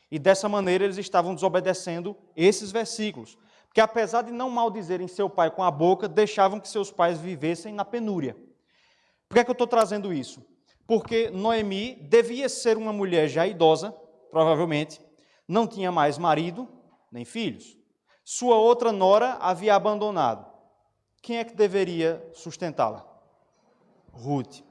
E dessa maneira eles estavam desobedecendo esses versículos. Porque apesar de não maldizerem seu pai com a boca, deixavam que seus pais vivessem na penúria. Por que é que eu estou trazendo isso? Porque Noemi devia ser uma mulher já idosa, provavelmente, não tinha mais marido, nem filhos. Sua outra nora havia abandonado. Quem é que deveria sustentá-la? Ruth.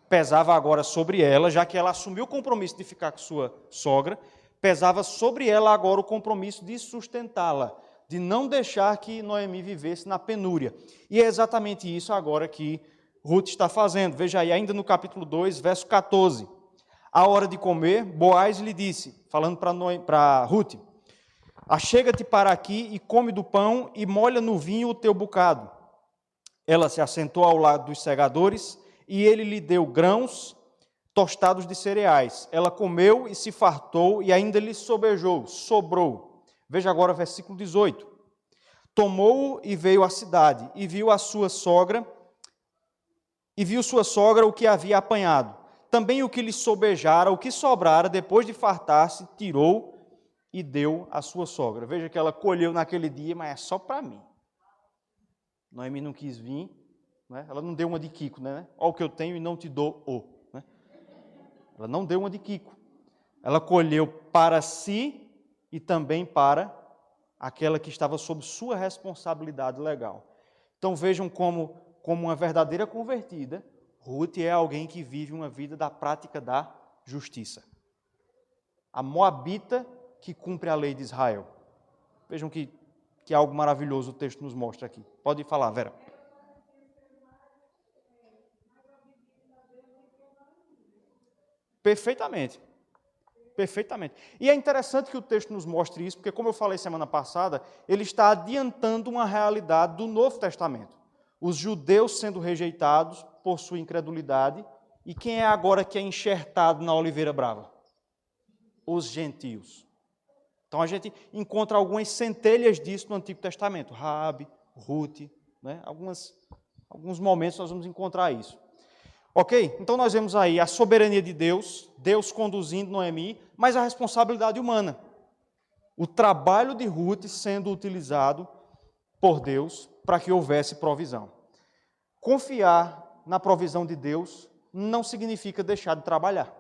Pesava agora sobre ela, já que ela assumiu o compromisso de ficar com sua sogra, pesava sobre ela agora o compromisso de sustentá-la, de não deixar que Noemi vivesse na penúria. E é exatamente isso agora que Ruth está fazendo. Veja aí, ainda no capítulo 2, verso 14. À hora de comer, Boaz lhe disse, falando para Ruth, achega-te para aqui e come do pão e molha no vinho o teu bocado. Ela se assentou ao lado dos segadores e ele lhe deu grãos tostados de cereais. Ela comeu e se fartou e ainda lhe sobrou. Veja agora o versículo 18. Tomou-o e veio à cidade e viu sua sogra o que havia apanhado. Também o que lhe sobejara, o que sobrara, depois de fartar-se, tirou e deu à sua sogra. Veja que ela colheu naquele dia, mas é só para mim. Noemi não quis vir, né? Ela não deu uma de Kiko, né? Olha o que eu tenho e não te dou. Né? Ela não deu uma de Kiko. Ela colheu para si e também para aquela que estava sob sua responsabilidade legal. Então vejam como uma verdadeira convertida, Ruth é alguém que vive uma vida da prática da justiça. A moabita que cumpre a lei de Israel. Vejam que algo maravilhoso o texto nos mostra aqui. Pode falar, Vera. Perfeitamente. Perfeitamente. E é interessante que o texto nos mostre isso, porque, como eu falei semana passada, ele está adiantando uma realidade do Novo Testamento. Os judeus sendo rejeitados por sua incredulidade, e quem é agora que é enxertado na oliveira brava? Os gentios. Então a gente encontra algumas centelhas disso no Antigo Testamento. Raabe, Ruth, né? Alguns momentos nós vamos encontrar isso. Ok? Então nós vemos aí a soberania de Deus, Deus conduzindo Noemi, mas a responsabilidade humana. O trabalho de Ruth sendo utilizado por Deus para que houvesse provisão. Confiar na provisão de Deus não significa deixar de trabalhar.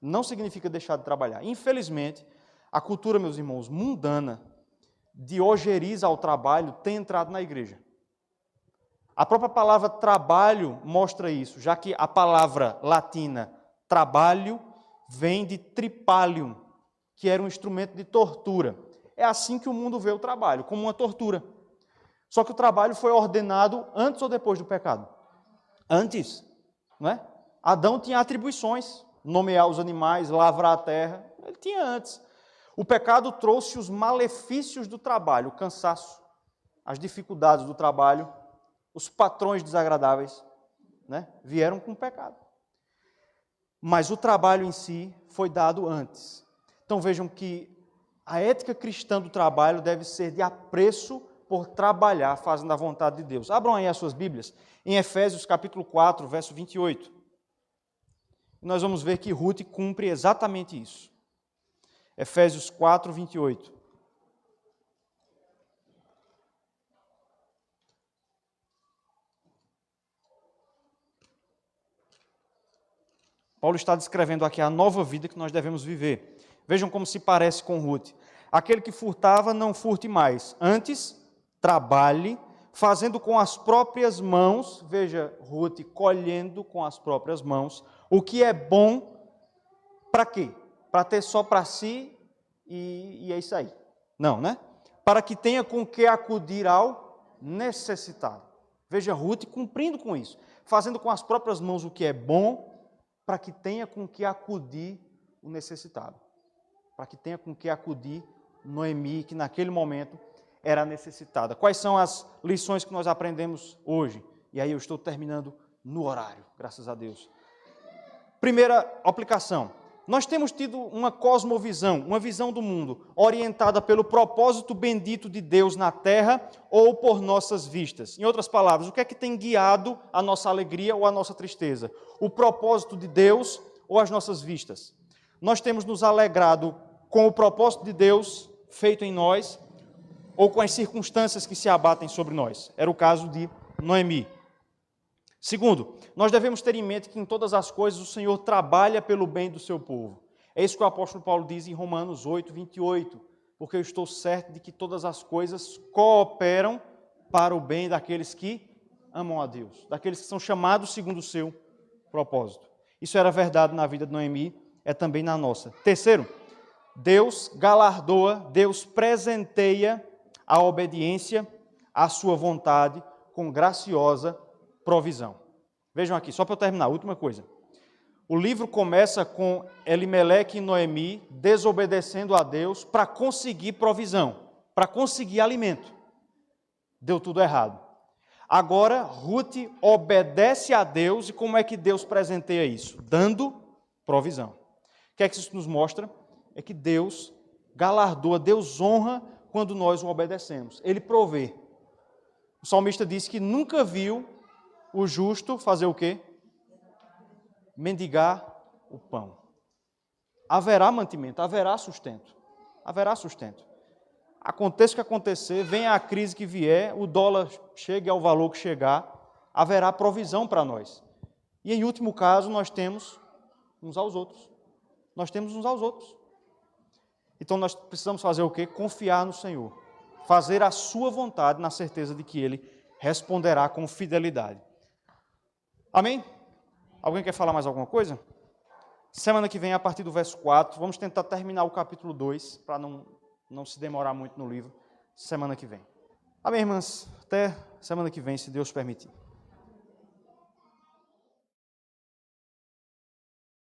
Não significa deixar de trabalhar. Infelizmente, a cultura, meus irmãos, mundana, de ojeriza ao trabalho, tem entrado na igreja. A própria palavra trabalho mostra isso, já que a palavra latina trabalho vem de tripalium, que era um instrumento de tortura. É assim que o mundo vê o trabalho, como uma tortura. Só que o trabalho foi ordenado antes ou depois do pecado? Antes, não é? Adão tinha atribuições, nomear os animais, lavrar a terra, ele tinha antes. O pecado trouxe os malefícios do trabalho, o cansaço, as dificuldades do trabalho, os patrões desagradáveis, né? Vieram com o pecado. Mas o trabalho em si foi dado antes. Então vejam que a ética cristã do trabalho deve ser de apreço por trabalhar, fazendo a vontade de Deus. Abram aí as suas Bíblias, em Efésios capítulo 4, verso 28. Nós vamos ver que Ruth cumpre exatamente isso. Efésios 4, 28. Paulo está descrevendo aqui a nova vida que nós devemos viver. Vejam como se parece com Ruth. Aquele que furtava, não furte mais. Antes, trabalhe, fazendo com as próprias mãos, veja, Ruth colhendo com as próprias mãos, o que é bom, para quê? Para ter só para si e é isso aí. Não, né? Para que tenha com que acudir ao necessitado. Veja, Ruth cumprindo com isso, fazendo com as próprias mãos o que é bom, para que tenha com que acudir o necessitado. Para que tenha com que acudir Noemi, que naquele momento era necessitada. Quais são as lições que nós aprendemos hoje? E aí eu estou terminando no horário, graças a Deus. Primeira aplicação. Nós temos tido uma cosmovisão, uma visão do mundo, orientada pelo propósito bendito de Deus na terra ou por nossas vistas. Em outras palavras, o que é que tem guiado a nossa alegria ou a nossa tristeza? O propósito de Deus ou as nossas vistas? Nós temos nos alegrado com o propósito de Deus feito em nós ou com as circunstâncias que se abatem sobre nós. Era o caso de Noemi. Segundo, nós devemos ter em mente que em todas as coisas o Senhor trabalha pelo bem do seu povo. É isso que o apóstolo Paulo diz em Romanos 8, 28. Porque eu estou certo de que todas as coisas cooperam para o bem daqueles que amam a Deus, daqueles que são chamados segundo o seu propósito. Isso era verdade na vida de Noemi, é também na nossa. Terceiro, Deus galardoa, Deus presenteia a obediência à sua vontade com graciosa provisão. Vejam aqui, só para eu terminar, última coisa. O livro começa com Elimeleque e Noemi desobedecendo a Deus para conseguir provisão, para conseguir alimento. Deu tudo errado. Agora, Ruth obedece a Deus e como é que Deus presenteia isso? Dando provisão. O que é que isso nos mostra? É que Deus galardoa, Deus honra quando nós o obedecemos. Ele provê. O salmista disse que nunca viu o justo fazer o quê? Mendigar o pão. Haverá mantimento, haverá sustento. Haverá sustento. Aconteça o que acontecer, venha a crise que vier, o dólar chegue ao valor que chegar, haverá provisão para nós. E em último caso, nós temos uns aos outros. Nós temos uns aos outros. Então nós precisamos fazer o quê? Confiar no Senhor. Fazer a sua vontade na certeza de que Ele responderá com fidelidade. Amém? Alguém quer falar mais alguma coisa? Semana que vem, a partir do verso 4, vamos tentar terminar o capítulo 2, para não se demorar muito no livro, semana que vem. Amém, irmãs? Até semana que vem, se Deus permitir.